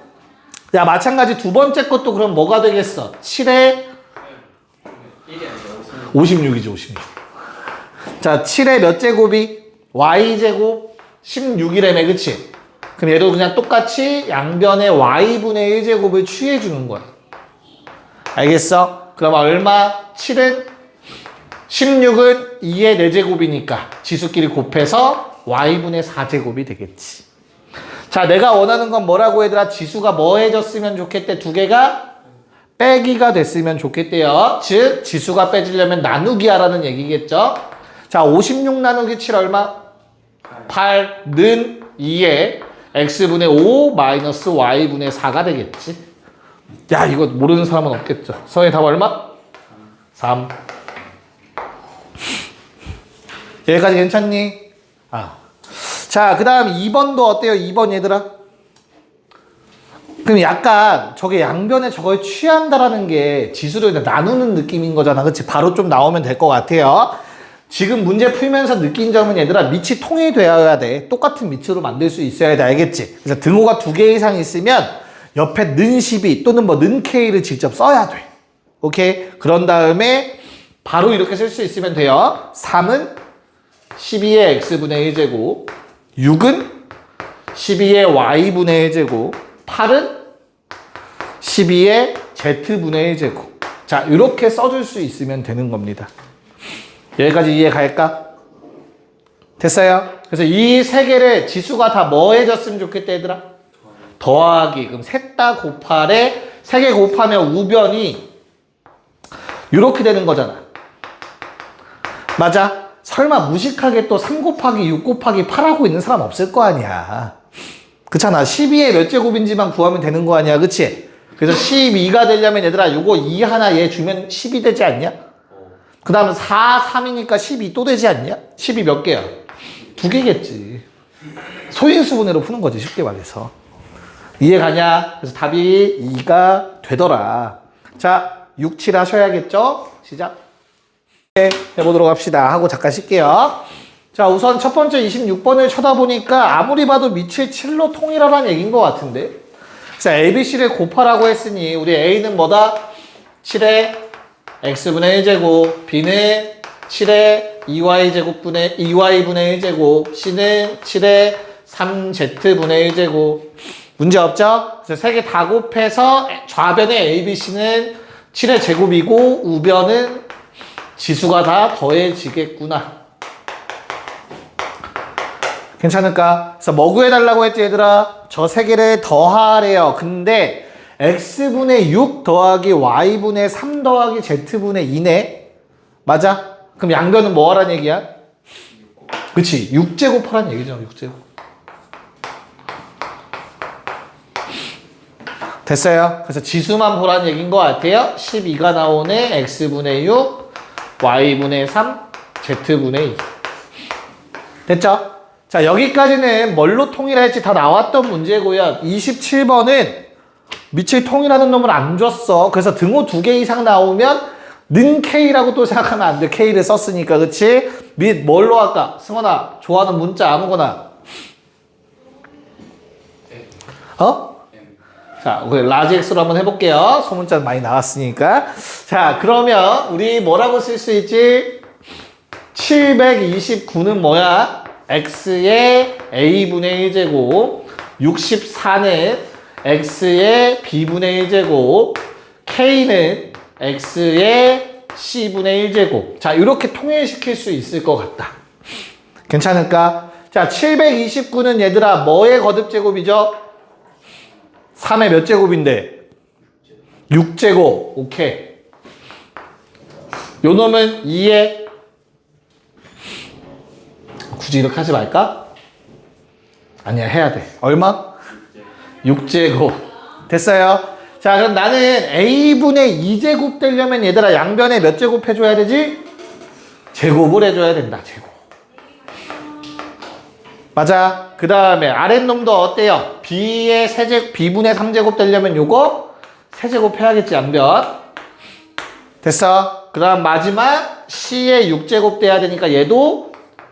야, 마찬가지 두 번째 것도 그럼 뭐가 되겠어? 7의 56이지, 56. 자, 7의 몇 제곱이? y제곱 16이라며, 그치? 그럼 얘도 그냥 똑같이 양변의 y분의 1제곱을 취해주는 거야. 알겠어? 그럼 얼마? 7은 16은 2의 4제곱이니까 지수끼리 곱해서 y분의 4제곱이 되겠지. 자, 내가 원하는 건 뭐라고 얘들아? 지수가 뭐해졌으면 좋겠대? 두 개가 빼기가 됐으면 좋겠대요. 즉, 지수가 빼지려면 나누기 하라는 얘기겠죠? 자, 56 나누기 7 얼마? 8는 2의 x분의 5 마이너스 y분의 4가 되겠지. 야, 이거 모르는 사람은 없겠죠. 서의 답 얼마? 3. 여기까지 괜찮니? 자, 그 다음 2번도 어때요? 2번 얘들아? 그럼 약간 저게 양변에 저걸 취한다라는 게 지수를 나누는 느낌인 거잖아. 그치? 바로 좀 나오면 될 것 같아요. 지금 문제 풀면서 느낀 점은 얘들아 밑이 통일되어야 돼. 똑같은 밑으로 만들 수 있어야 돼. 알겠지? 그래서 등호가 2개 이상 있으면 옆에 는 12 또는 뭐 는 k를 직접 써야 돼. 오케이? 그런 다음에 바로 이렇게 쓸 수 있으면 돼요. 3은 12의 x분의 1제곱, 6은 12의 y분의 1제곱, 8은 12의 z분의 1제곱. 자, 이렇게 써줄 수 있으면 되는 겁니다. 여기까지 이해 갈까? 됐어요? 그래서 이 세 개를 지수가 다 뭐 해줬으면 좋겠다 얘들아? 더하기. 그럼 셋 다 곱하래. 세 개 곱하면 우변이 이렇게 되는 거잖아. 맞아? 설마 무식하게 또 3 곱하기 6 곱하기 8 하고 있는 사람 없을 거 아니야. 그렇잖아. 12의 몇 제곱인지만 구하면 되는 거 아니야. 그치? 그래서 12가 되려면 얘들아 요거 2 하나 얘 주면 12 되지 않냐? 그 다음에 4, 3이니까 12 또 되지 않냐? 12 몇 개야? 2개겠지. 소인수분해로 푸는 거지, 쉽게 말해서. 이해가냐? 그래서 답이 2가 되더라. 자, 6, 7 하셔야겠죠? 시작. 네, 해보도록 합시다. 하고 잠깐 쉴게요. 자, 우선 첫 번째 26번을 쳐다보니까 아무리 봐도 밑을 7로 통일하라는 얘기인 것 같은데. 자, ABC를 곱하라고 했으니 우리 A는 뭐다? 7의 x분의 1제곱, B는 7의 2y제곱분의 2y분의 1제곱, C는 7의 3z분의 1제곱. 문제 없죠? 그래서 세 개 다 곱해서 좌변의 ABC는 7의 제곱이고 우변은 지수가 다 더해지겠구나. 괜찮을까? 그래서 뭐 구해달라고 했지 얘들아? 저 세 개를 더하래요. 근데 x분의 6 더하기 y분의 3 더하기 z분의 2네? 맞아? 그럼 양변은 뭐 하란 얘기야? 그치? 6제곱 하란 얘기죠. 6제곱. 됐어요? 그래서 지수만 보란 얘기인 것 같아요. 12가 나오네. x분의 6 y분의 3 z분의 2. 됐죠? 자, 여기까지는 뭘로 통일할지 다 나왔던 문제고요. 27번은 밑을 통일하는 놈을 안 줬어. 그래서 등호 2개 이상 나오면 는 K라고 또 생각하면 안 돼. K를 썼으니까. 그치? 밑 뭘로 할까? 승원아, 좋아하는 문자 아무거나. 어? 자, 우리 라지 X로 한번 해볼게요. 소문자 많이 나왔으니까. 자, 그러면 우리 뭐라고 쓸 수 있지? 729는 뭐야? X의 A분의 1제곱, 64는 X의 B분의 1제곱, K는 X의 C분의 1제곱. 자, 이렇게 통일시킬 수 있을 것 같다. 괜찮을까? 자, 729는 얘들아, 뭐의 거듭제곱이죠? 3의 몇 제곱인데? 6제곱. 오케이. 요 놈은 2의 굳이 이렇게 하지 말까? 아니야, 해야 돼. 얼마? 6제곱. 됐어요? 자, 그럼 나는 a분의 2제곱 되려면 얘들아 양변에 몇 제곱 해줘야 되지? 제곱을 해줘야 된다. 제곱. 맞아. 그 다음에 아랫놈도 어때요? b의 세제곱, b분의 3제곱 되려면 요거 세제곱 해야겠지, 양변. 됐어. 그 다음 마지막 c의 6제곱 돼야 되니까 얘도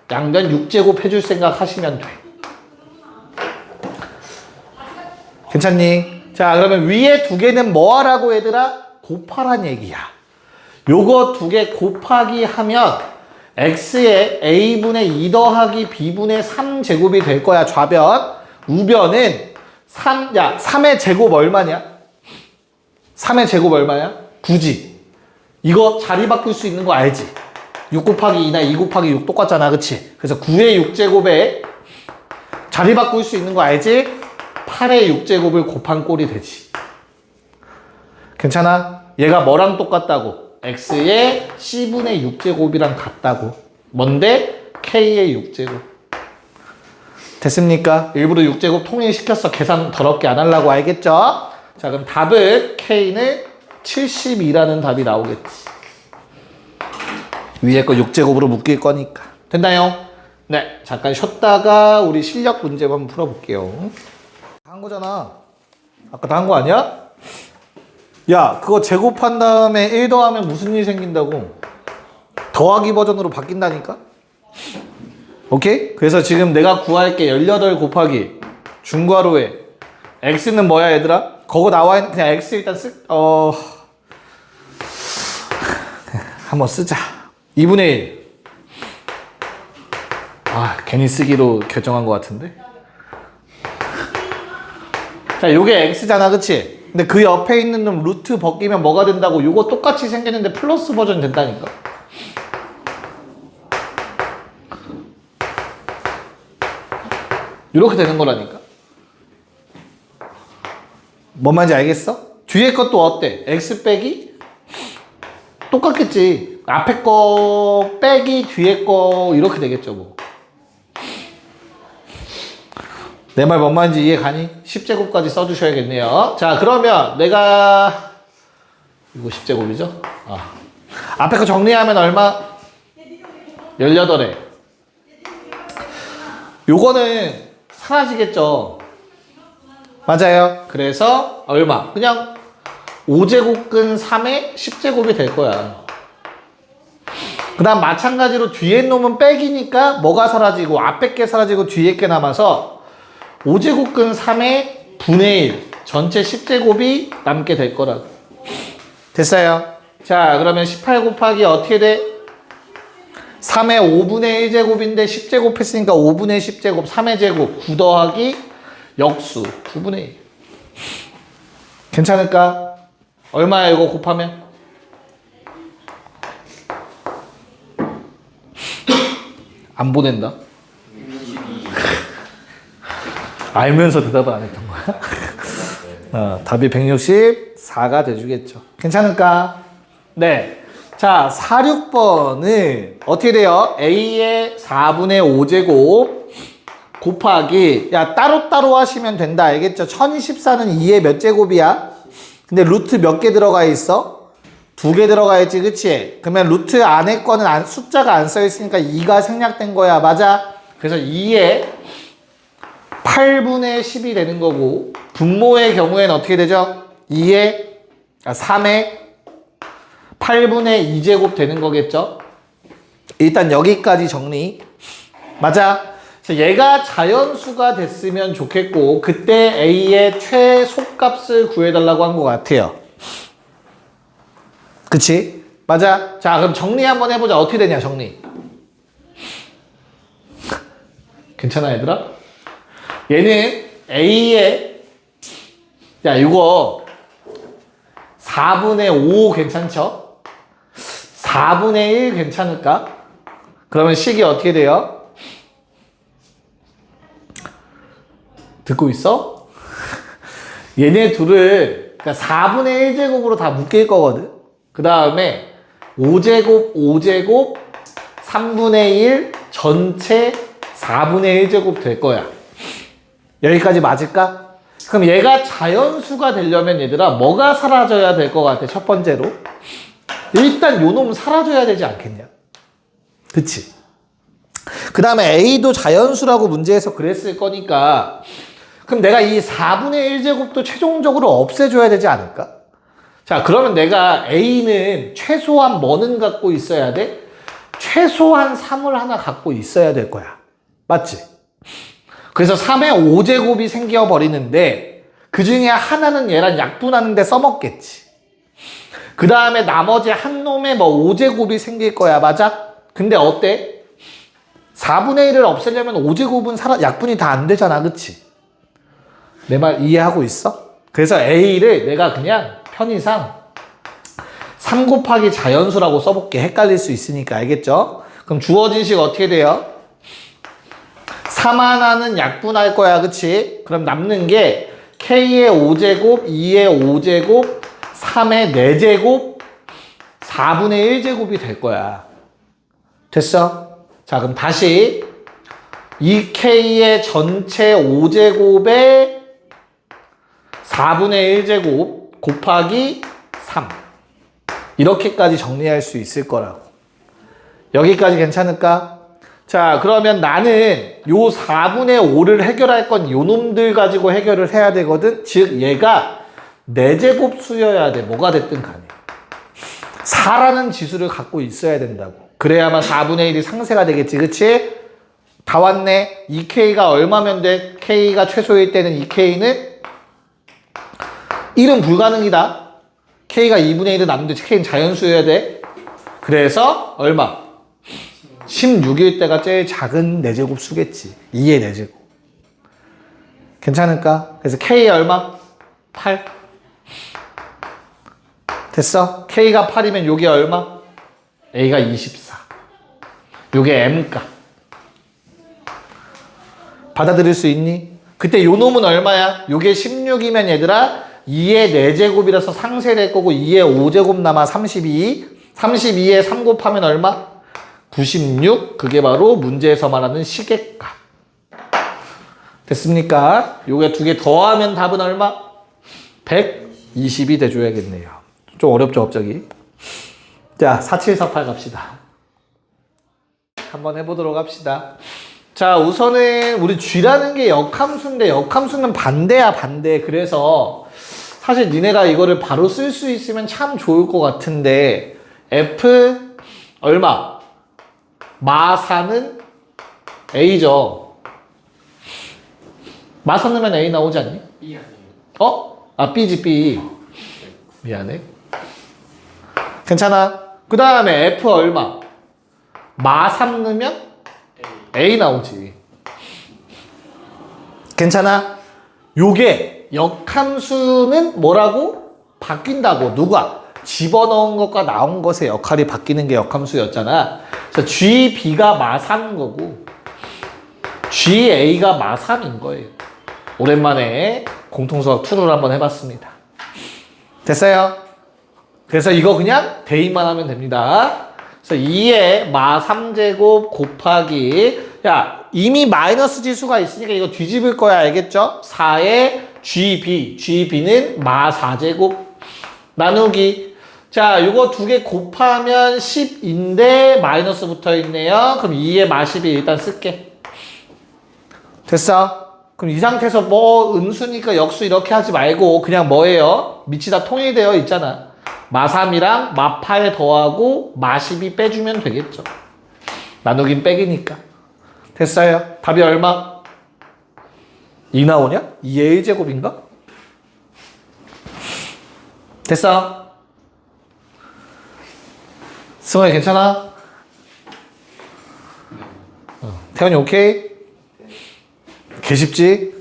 양변 6제곱 해줄 생각 하시면 돼. 괜찮니? 자, 그러면 위에 두 개는 뭐 하라고 얘들아? 곱하란 얘기야. 요거 두 개 곱하기 하면 x의 a분의 2 더하기 b분의 3제곱이 될 거야, 좌변. 우변은 3의 제곱 얼마냐? 3의 제곱 얼마야? 9지. 이거 자리 바꿀 수 있는 거 알지? 6 곱하기 2나 2 곱하기 6 똑같잖아, 그치? 그래서 9의 6제곱에 자리 바꿀 수 있는 거 알지? 8의 6제곱을 곱한 꼴이 되지. 괜찮아? 얘가 뭐랑 똑같다고? x의 c분의 6제곱이랑 같다고. 뭔데? k의 6제곱. 됐습니까? 일부러 6제곱 통일시켰어. 계산 더럽게 안 하려고 알겠죠? 자, 그럼 답은 k는 72라는 답이 나오겠지. 위에 거 6제곱으로 묶일 거니까. 됐나요? 네. 잠깐 쉬었다가 우리 실력 문제 한번 풀어볼게요. 한 거잖아. 아까 다 한 거 아니야? 야, 그거 제곱한 다음에 1 더하면 무슨 일이 생긴다고? 더하기 버전으로 바뀐다니까? 오케이? 그래서 지금 내가 구할게 18 곱하기 중괄호에 x는 뭐야 얘들아? 거기 나와 있는 그냥 x 일단 한번 쓰자. 2분의 1. 아, 괜히 쓰기로 결정한 것 같은데. 자, 요게 x잖아, 그치? 근데 그 옆에 있는 놈 루트 벗기면 뭐가 된다고? 요거 똑같이 생겼는데 플러스 버전 된다니까. 이렇게 되는 거라니까. 뭔 말인지 알겠어? 뒤에 것도 어때? x 빼기? 똑같겠지. 앞에 거 빼기 뒤에 거 이렇게 되겠죠, 뭐. 내 말 뭔 말인지 이해 가니? 10제곱까지 써주셔야겠네요. 자, 그러면 내가 이거 10제곱이죠? 아. 앞에 거 정리하면 얼마? 18에. 요거는 사라지겠죠? 맞아요. 그래서 얼마? 그냥 5제곱근 3에 10제곱이 될 거야. 그 다음 마찬가지로 뒤에 놈은 빼기니까 뭐가 사라지고 앞에 게 사라지고 뒤에 게 남아서 5제곱근 3의 분의 1 전체 10제곱이 남게 될 거라고. 됐어요. 자, 그러면 18 곱하기 어떻게 돼? 3의 5분의 1제곱인데 10제곱 했으니까 5분의 10제곱 3의 제곱 9 더하기 역수 9분의 1. 괜찮을까? 얼마야 이거 곱하면? 안 보낸다? 알면서 대답을 안 했던 거야? 답이 164가 돼주겠죠. 괜찮을까? 네. 자, 46번은 어떻게 돼요? A의 4분의 5제곱 곱하기, 야, 따로따로 하시면 된다. 알겠죠? 1024는 2의 몇 제곱이야? 근데 루트 몇 개 들어가 있어? 2개 들어가 있지, 그치? 그러면 루트 안에 거는 숫자가 안 써 있으니까 2가 생략된 거야. 맞아? 그래서 2의 8분의 10이 되는 거고, 분모의 경우에는 어떻게 되죠? 3의 8분의 2제곱 되는 거겠죠? 일단 여기까지 정리. 맞아? 그래서 얘가 자연수가 됐으면 좋겠고, 그때 A의 최소값을 구해달라고 한 것 같아요. 그치? 맞아? 자, 그럼 정리 한번 해보자. 어떻게 되냐, 정리. 괜찮아, 얘들아? 얘는 A의, 야, 이거 4분의 5 괜찮죠? 4분의 1 괜찮을까? 그러면 식이 어떻게 돼요? 듣고 있어? 얘네 둘을 그러니까 4분의 1제곱으로 다 묶일 거거든? 그 다음에 5제곱, 5제곱, 3분의 1, 전체 4분의 1제곱 될 거야. 여기까지 맞을까? 그럼 얘가 자연수가 되려면 얘들아 뭐가 사라져야 될 것 같아? 첫 번째로 일단 요 놈 사라져야 되지 않겠냐? 그치? 그 다음에 A도 자연수라고 문제에서 그랬을 거니까 그럼 내가 이 4분의 1제곱도 최종적으로 없애줘야 되지 않을까? 자, 그러면 내가 A는 최소한 뭐는 갖고 있어야 돼? 최소한 3을 하나 갖고 있어야 될 거야. 맞지? 그래서 3의 5제곱이 생겨버리는데 그 중에 하나는 얘랑 약분하는데 써먹겠지. 그 다음에 나머지 한 놈의 뭐 5제곱이 생길 거야. 맞아? 근데 어때? 4분의 1을 없애려면 5제곱은 약분이 다 안 되잖아. 그치? 내 말 이해하고 있어? 그래서 A를 내가 그냥 편의상 3 곱하기 자연수라고 써볼게. 헷갈릴 수 있으니까. 알겠죠? 그럼 주어진 식 어떻게 돼요? 3 하나는 약분할 거야. 그치? 그럼 남는 게 K의 5제곱, 2의 5제곱, 3의 4제곱, 4분의 1제곱이 될 거야. 됐어? 자, 그럼 다시 2K의 전체 5제곱에 4분의 1제곱 곱하기 3. 이렇게까지 정리할 수 있을 거라고. 여기까지 괜찮을까? 자, 그러면 나는 요 4분의 5를 해결할 건 요 놈들 가지고 해결을 해야 되거든. 즉 얘가 4제곱 수여야 돼. 뭐가 됐든 간에. 4라는 지수를 갖고 있어야 된다고. 그래야만 4분의 1이 상세가 되겠지. 그치? 다 왔네. 2K가 얼마면 돼? K가 최소일 때는 2K는 1은 불가능이다. K가 2분의 1은 안 돼. K는 자연수여야 돼. 그래서 얼마? 16일 때가 제일 작은 4제곱 수겠지. 2의 4제곱. 괜찮을까? 그래서 K 얼마? 8. 됐어? K가 8이면 요게 얼마? A가 24. 요게 M값. 받아들일 수 있니? 그때 요 놈은 얼마야? 요게 16이면 얘들아 2의 4제곱이라서 상쇄될 거고 2의 5제곱 남아 32. 32에 3 곱하면 얼마? 96. 그게 바로 문제에서 말하는 시계값. 됐습니까? 요게 두 개 더하면 답은 얼마? 120이 돼줘야겠네요. 좀 어렵죠, 갑자기? 자, 4748 갑시다. 한번 해보도록 합시다. 자, 우선은 우리 G라는 게 역함수인데 역함수는 반대야, 반대. 그래서 사실 니네가 이거를 바로 쓸 수 있으면 참 좋을 것 같은데 F 얼마? 마사는 A죠. 마사 넣으면 A 나오지 않니?
B 아니에요.
어? 아, B지, B. 미안해. 괜찮아. 그 다음에 F 얼마? 마3 넣으면 A 나오지. 괜찮아? 요게 역함수는 뭐라고? 바뀐다고. 누가? 집어넣은 것과 나온 것의 역할이 바뀌는 게 역함수였잖아. 그래서 GB가 마3인 거고 GA가 마3인 거예요. 오랜만에 공통수학 2를 한번 해봤습니다. 됐어요? 그래서 이거 그냥 대입만 하면 됩니다. 그래서 2의 마3제곱 곱하기 야 이미 마이너스 지수가 있으니까 이거 뒤집을 거야. 알겠죠? 4의 GB GB는 마4제곱 나누기 자 요거 두 개 곱하면 10인데 마이너스 붙어있네요. 그럼 2의 마10이 일단 쓸게. 됐어? 그럼 이 상태에서 뭐 음수니까 역수 이렇게 하지 말고 그냥 뭐예요? 밑이 다 통일되어 있잖아. 마3이랑 마8 더하고 마12 빼주면 되겠죠. 나누긴 빼기니까. 됐어요? 답이 얼마? 2 나오냐? 2의 1제곱인가? 됐어? 승환이 괜찮아? 태현이 오케이? 개 쉽지?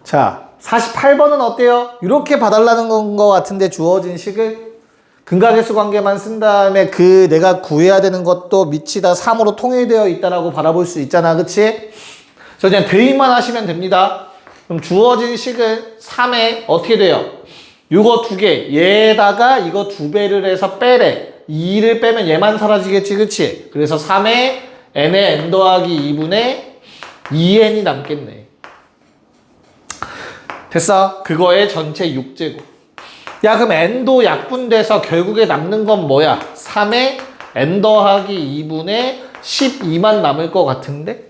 자, 48번은 어때요? 이렇게 봐달라는 건 것 같은데 주어진 식을 근각계수 관계만 쓴 다음에 그 내가 구해야 되는 것도 밑이 다 3으로 통일되어 있다라고 바라볼 수 있잖아. 그치? 그래서 그냥 대입만 하시면 됩니다. 그럼 주어진 식은 3에 어떻게 돼요? 이거 두 개, 얘에다가 이거 두 배를 해서 빼래. 2를 빼면 얘만 사라지겠지, 그치? 그래서 3에 n의 n 더하기 2분의 2n이 남겠네. 됐어? 그거의 전체 6제곱. 야, 그럼 n도 약분돼서 결국에 남는 건 뭐야? 3에 n 더하기 2분의 12만 남을 것 같은데?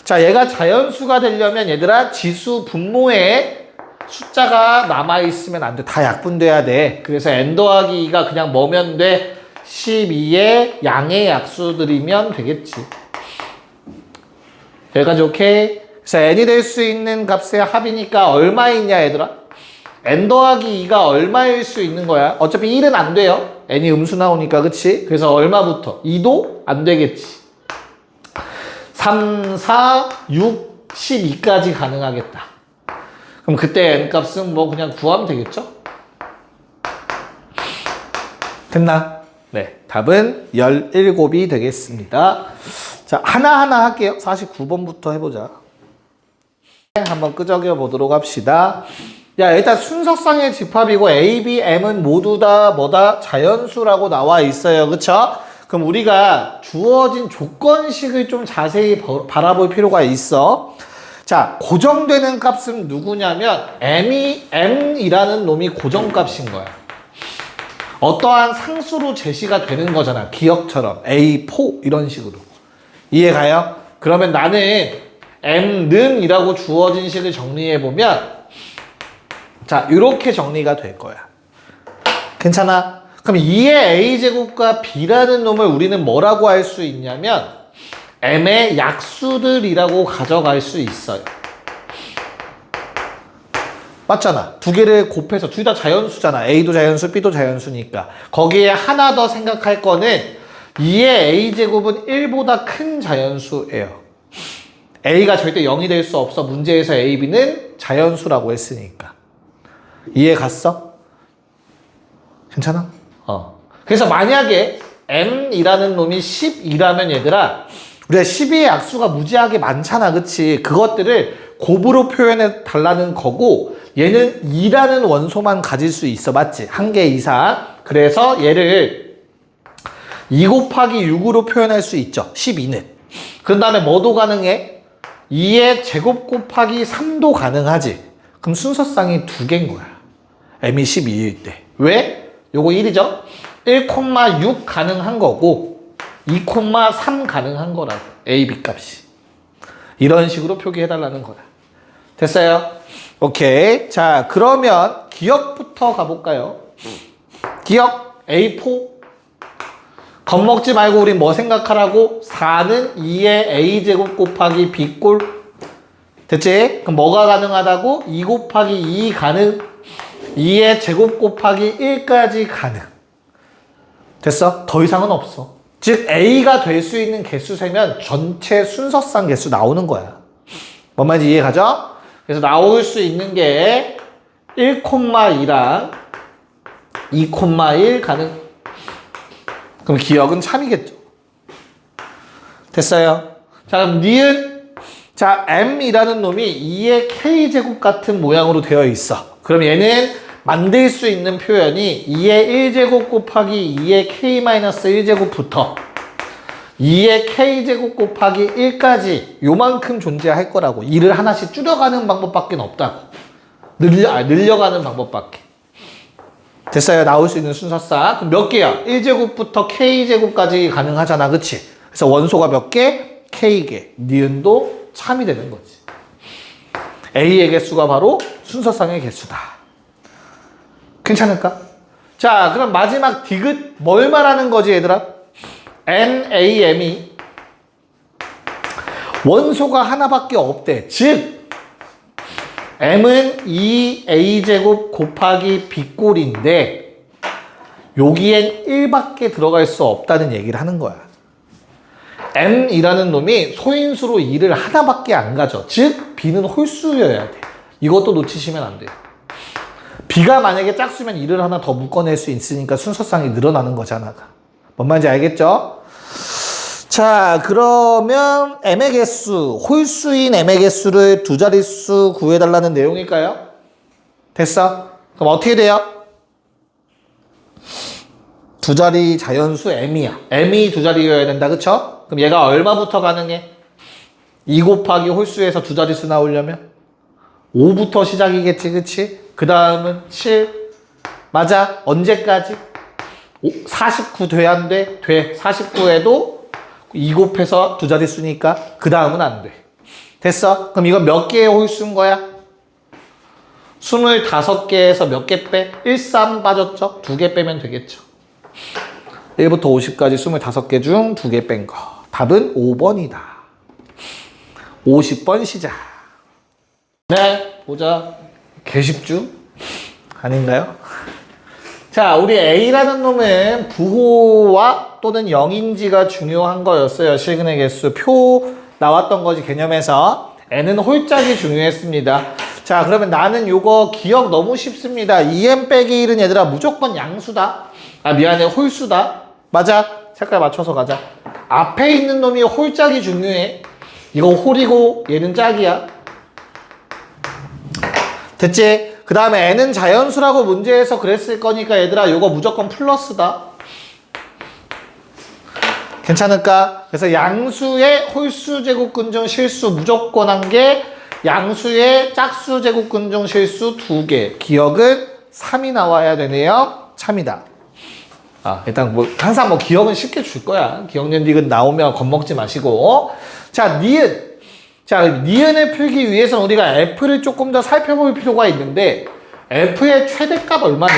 자, 얘가 자연수가 되려면 얘들아 지수 분모에 숫자가 남아있으면 안 돼. 다 약분돼야 돼. 그래서 n 더하기 2가 그냥 뭐면 돼? 12의 양의 약수들이면 되겠지. 여기까지 오케이? 그래서 n이 될 수 있는 값의 합이니까 얼마 있냐 얘들아? n 더하기 2가 얼마일 수 있는 거야? 어차피 1은 안 돼요. n이 음수 나오니까 그치? 그래서 얼마부터? 2도 안 되겠지. 3, 4, 6, 12까지 가능하겠다. 그럼 그때 n 값은 뭐 그냥 구하면 되겠죠? 됐나? 네, 답은 17이 되겠습니다. 자, 하나하나 할게요. 49번부터 해보자. 한번 끄적여 보도록 합시다. 야, 일단 순서상의 집합이고 A, B, M은 모두 다 뭐다? 자연수라고 나와 있어요. 그쵸? 그럼 우리가 주어진 조건식을 좀 자세히 바라볼 필요가 있어. 자, 고정되는 값은 누구냐면 M이라는 놈이 고정값인 거야. 어떠한 상수로 제시가 되는 거잖아. 기억처럼 A4 이런 식으로. 이해가요? 그러면 나는 M는 이라고 주어진 식을 정리해보면 자, 이렇게 정리가 될 거야. 괜찮아? 그럼 2의 A제곱과 B라는 놈을 우리는 뭐라고 할 수 있냐면 M의 약수들이라고 가져갈 수 있어요. 맞잖아. 두 개를 곱해서 둘 다 자연수잖아. A도 자연수, B도 자연수니까. 거기에 하나 더 생각할 거는 2의 A제곱은 1보다 큰 자연수예요. A가 절대 0이 될 수 없어. 문제에서 A, B는 자연수라고 했으니까. 이해 갔어? 괜찮아? 그래서 만약에 M이라는 놈이 10이라면 얘들아, 우리가 12의 약수가 무지하게 많잖아. 그치? 그것들을 곱으로 표현해 달라는 거고, 얘는 2라는 원소만 가질 수 있어. 맞지? 한 개 이상. 그래서 얘를 2 곱하기 6으로 표현할 수 있죠. 12는. 그 다음에 뭐도 가능해? 2의 제곱 곱하기 3도 가능하지. 그럼 순서상이 두 개인 거야. M이 12일 때. 왜? 요거 1이죠? 1,6 가능한 거고 2,3 가능한 거라고. A, B 값이. 이런 식으로 표기해달라는 거야. 됐어요? 오케이. 자, 그러면 기억부터 가볼까요? 기억 A4. 겁먹지 말고 우리 뭐 생각하라고? 4는 2의 A제곱 곱하기 B꼴. 됐지? 그럼 뭐가 가능하다고? 2 곱하기 2 가능. 2의 제곱 곱하기 1까지 가능. 됐어? 더 이상은 없어. 즉 A가 될 수 있는 개수 세면 전체 순서상 개수 나오는 거야. 뭔 말인지 이해가죠? 그래서 나올 수 있는 게 1,2랑 2,1 가능. 그럼 기억은 참이겠죠. 됐어요? 자, 그럼 니은. 자, M이라는 놈이 2의 K제곱 같은 모양으로 되어 있어. 그럼 얘는 만들 수 있는 표현이 2의 1제곱 곱하기 2의 K-1제곱부터 2의 K제곱 곱하기 1까지 요만큼 존재할 거라고. 2를 하나씩 줄여가는 방법밖에 없다고. 늘려가는 방법밖에. 됐어요? 나올 수 있는 순서상. 그럼 몇 개야? 1제곱부터 K제곱까지 가능하잖아. 그치? 그래서 원소가 몇 개? K개. 니은도 참이 되는 거지. A의 개수가 바로 순서상의 개수다. 괜찮을까? 자, 그럼 마지막 디귿 뭘 말하는 거지 얘들아? NAM이 원소가 하나밖에 없대. 즉 M은 2A제곱 곱하기 B꼴인데 여기엔 1밖에 들어갈 수 없다는 얘기를 하는 거야. M이라는 놈이 소인수로 2를 하나밖에 안 가져. 즉 B는 홀수여야 돼. 이것도 놓치시면 안 돼요. B가 만약에 짝수면 2를 하나 더 묶어낼 수 있으니까 순서상이 늘어나는 거잖아. 뭔 말인지 알겠죠? 자, 그러면 M의 개수, 홀수인 M의 개수를 두 자릿수 구해달라는 내용일까요? 됐어? 그럼 어떻게 돼요? 두 자리 자연수 M이야. M이 두 자리여야 된다. 그쵸? 그럼 얘가 얼마부터 가능해? 2 곱하기 홀수에서 두 자릿수 나오려면? 5부터 시작이겠지, 그치? 그 다음은 7. 맞아. 언제까지? 49 돼야 안 돼? 돼. 49에도 2 곱해서 두 자릿수니까 그 다음은 안 돼. 됐어? 그럼 이건 몇 개의 홀수인 거야? 25개에서 몇 개 빼? 1, 3 빠졌죠? 2개 빼면 되겠죠. 1부터 50까지 25개 중 2개 뺀 거. 답은 5번이다. 50번 시작. 네, 보자. 개쉽죠? 아닌가요? 자, 우리 A라는 놈은 부호와 또는 영인지가 중요한 거였어요. 실근의 개수. 표 나왔던 거지, 개념에서. N은 홀짝이 중요했습니다. 자, 그러면 나는 요거 기억 너무 쉽습니다. 2n 빼기 1은 얘들아 무조건 양수다. 아, 미안해. 홀수다. 맞아. 색깔 맞춰서 가자. 앞에 있는 놈이 홀짝이 중요해. 이거 홀이고 얘는 짝이야. 됐지? 그 다음에 n은 자연수라고 문제에서 그랬을 거니까 얘들아 요거 무조건 플러스다. 괜찮을까? 그래서 양수의 홀수 제곱근 중 실수 무조건 1개, 양수의 짝수 제곱근 중 실수 2개. 기억은 3이 나와야 되네요. 참이다. 아, 일단 뭐 항상 뭐 기억은 쉽게 줄 거야. 기억 연딕은 나오면 겁먹지 마시고. 자, 니은. 자, 니은을 풀기 위해서는 우리가 f를 조금 더 살펴볼 필요가 있는데 f의 최대값 얼마니?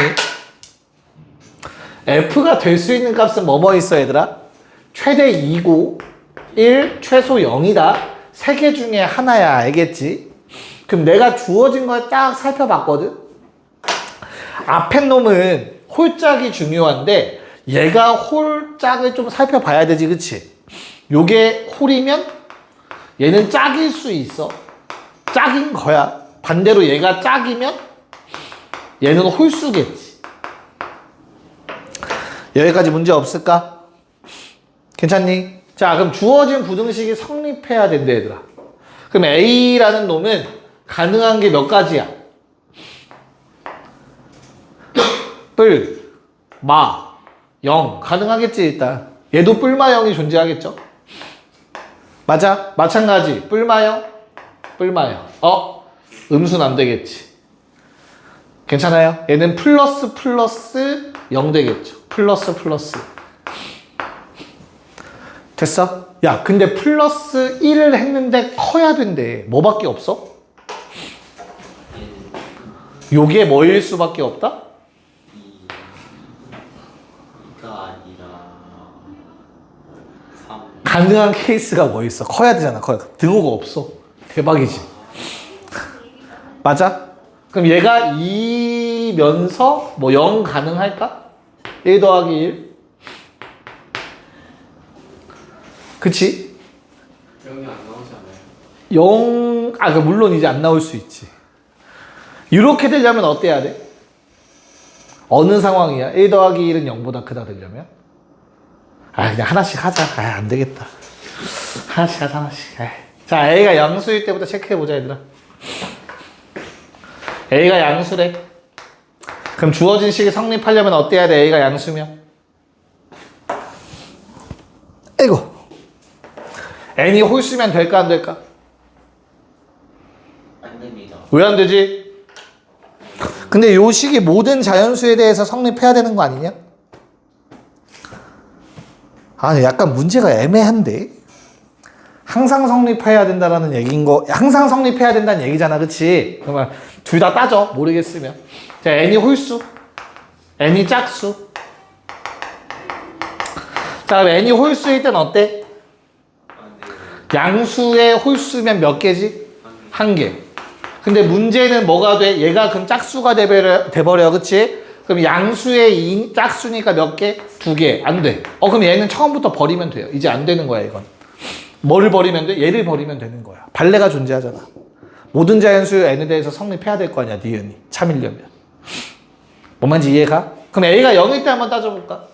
f가 될 수 있는 값은 뭐뭐 있어 얘들아? 최대 2고 1, 최소 0이다. 세 개 중에 하나야. 알겠지? 그럼 내가 주어진 걸 딱 살펴봤거든? 앞에 놈은 홀짝이 중요한데 얘가 홀짝을 좀 살펴봐야 되지, 그치? 요게 홀이면 얘는 짝일 수 있어. 짝인 거야. 반대로 얘가 짝이면 얘는 홀수겠지. 여기까지 문제 없을까? 괜찮니? 자, 그럼 주어진 부등식이 성립해야 된대, 얘들아. 그럼 A라는 놈은 가능한 게 몇 가지야? 뿔, 마, 영. 가능하겠지, 일단. 얘도 뿔마영이 존재하겠죠? 맞아? 마찬가지. 뿔마영, 뿔마영. 음수는 안 되겠지. 괜찮아요? 얘는 플러스 플러스 0 되겠죠. 플러스 플러스. 됐어? 야, 근데 플러스 1을 했는데 커야 된대. 뭐밖에 없어? 요게 뭐일 수밖에 없다?
2가 아니라 3.
가능한 케이스가 뭐 있어? 커야 되잖아. 커야. 등호가 없어. 대박이지. 맞아? 그럼 얘가 2면서 뭐 0 가능할까? 1 더하기 1. 그치?
0이 안 나오지 않아요?
0, 물론 이제 안 나올 수 있지. 이렇게 되려면 어때야 돼? 어느 상황이야? 1 더하기 1은 0보다 크다 되려면? 그냥 하나씩 하자. 안 되겠다. 하나씩 하자, 하나씩. 자, A가 양수일 때부터 체크해보자, 얘들아. A가 양수래. 그럼 주어진 식이 성립하려면 어때야 돼? A가 양수면? 아이고. n이 홀수면 될까, 안 될까?
안 됩니다.
왜 안 되지? 근데 요 식이 모든 자연수에 대해서 성립해야 되는 거 아니냐? 약간 문제가 애매한데? 항상 성립해야 된다라는 얘기인 거, 항상 성립해야 된다는 얘기잖아, 그치? 그러면 둘 다 따져, 모르겠으면. 자, n이 홀수, n이 짝수. 자, 그럼 n이 홀수일 땐 어때? 양수의 홀수면 몇 개지? 1개. 근데 문제는 뭐가 돼? 얘가 그럼 짝수가 돼버려, 그치? 그럼 양수의 짝수니까 몇 개? 2개. 안 돼. 그럼 얘는 처음부터 버리면 돼요. 이제 안 되는 거야, 이건. 뭐를 버리면 돼? 얘를 버리면 되는 거야. 발레가 존재하잖아. 모든 자연수 n에 대해서 성립해야 될 거 아니야, 니은이. 참이려면. 뭔 말인지 이해가? 그럼 A가 0일 때 한번 따져볼까?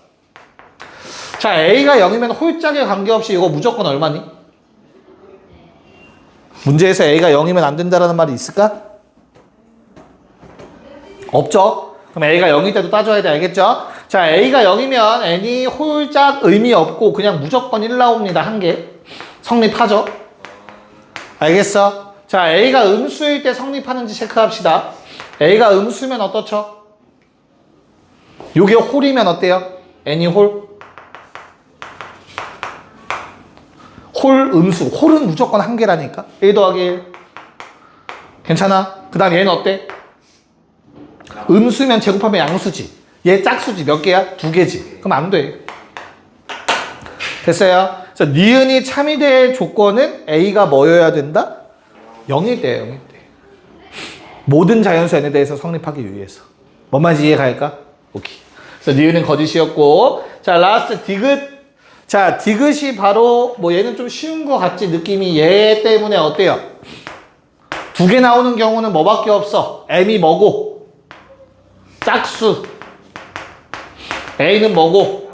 자, A가 0이면 홀짝에 관계없이 이거 무조건 얼마니? 문제에서 A가 0이면 안 된다라는 말이 있을까? 없죠? 그럼 A가 0일 때도 따져야 돼, 알겠죠? 자, A가 0이면 N이 홀짝 의미 없고 그냥 무조건 1 나옵니다, 1개. 성립하죠? 알겠어? 자, A가 음수일 때 성립하는지 체크합시다. A가 음수면 어떻죠? 요게 홀이면 어때요? N이 홀? 홀 음수. 홀은 무조건 한 개라니까. 1 더하기 1. 괜찮아? 그 다음 얘는 어때? 음수면 제곱하면 양수지. 얘 짝수지. 몇 개야? 2개지. 그럼 안 돼. 됐어요? 자, 니은이 참이 될 조건은 A가 뭐여야 된다? 0일 때예요. 0일 때. 모든 자연수 n에 대해서 성립하기 위해서. 뭔 말인지 이해 갈까? 오케이. 그래서 니은은 거짓이었고, 자, 라스트 디귿. 자, 디귿이 바로 뭐 얘는 좀 쉬운 것 같지? 느낌이 얘 때문에 어때요? 2개 나오는 경우는 뭐밖에 없어? m이 뭐고? 짝수. a는 뭐고?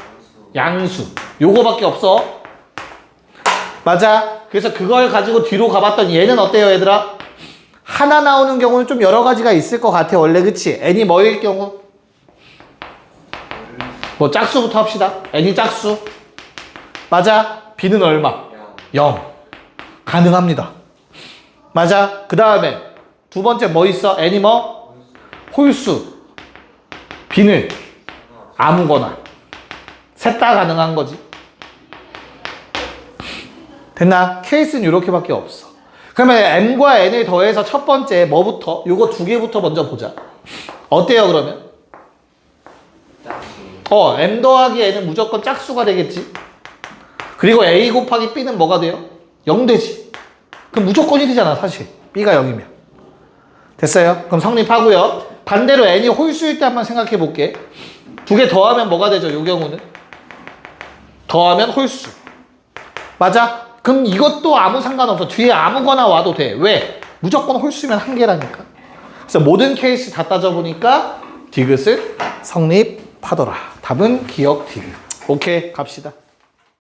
양수. 요거밖에 없어. 맞아. 그래서 그걸 가지고 뒤로 가봤더니 얘는 어때요, 얘들아? 하나 나오는 경우는 좀 여러 가지가 있을 것 같아, 원래. 그치? n이 뭐일 경우? 뭐 짝수부터 합시다. n이 짝수. 맞아. b는 얼마? 0. 가능합니다. 맞아. 그 다음에 두 번째 뭐 있어? n이 뭐? 홀수. b는 아무거나. 셋 다 가능한 거지. 됐나? 케이스는 이렇게밖에 없어. 그러면 m과 n을 더해서 첫 번째 뭐부터? 요거 2개부터 먼저 보자. 어때요, 그러면? m 더하기 n은 무조건 짝수가 되겠지. 그리고 a 곱하기 b는 뭐가 돼요? 0 되지. 그럼 무조건 1이잖아, 사실. b가 0이면. 됐어요? 그럼 성립하고요. 반대로 n이 홀수일 때 한번 생각해 볼게. 2개 더하면 뭐가 되죠, 요 경우는? 더하면 홀수. 맞아? 그럼 이것도 아무 상관없어. 뒤에 아무거나 와도 돼. 왜? 무조건 홀수면 한 개라니까. 그래서 모든 케이스 다 따져보니까 디귿을 성립하더라. 답은 기억 디귿. 오케이, 갑시다.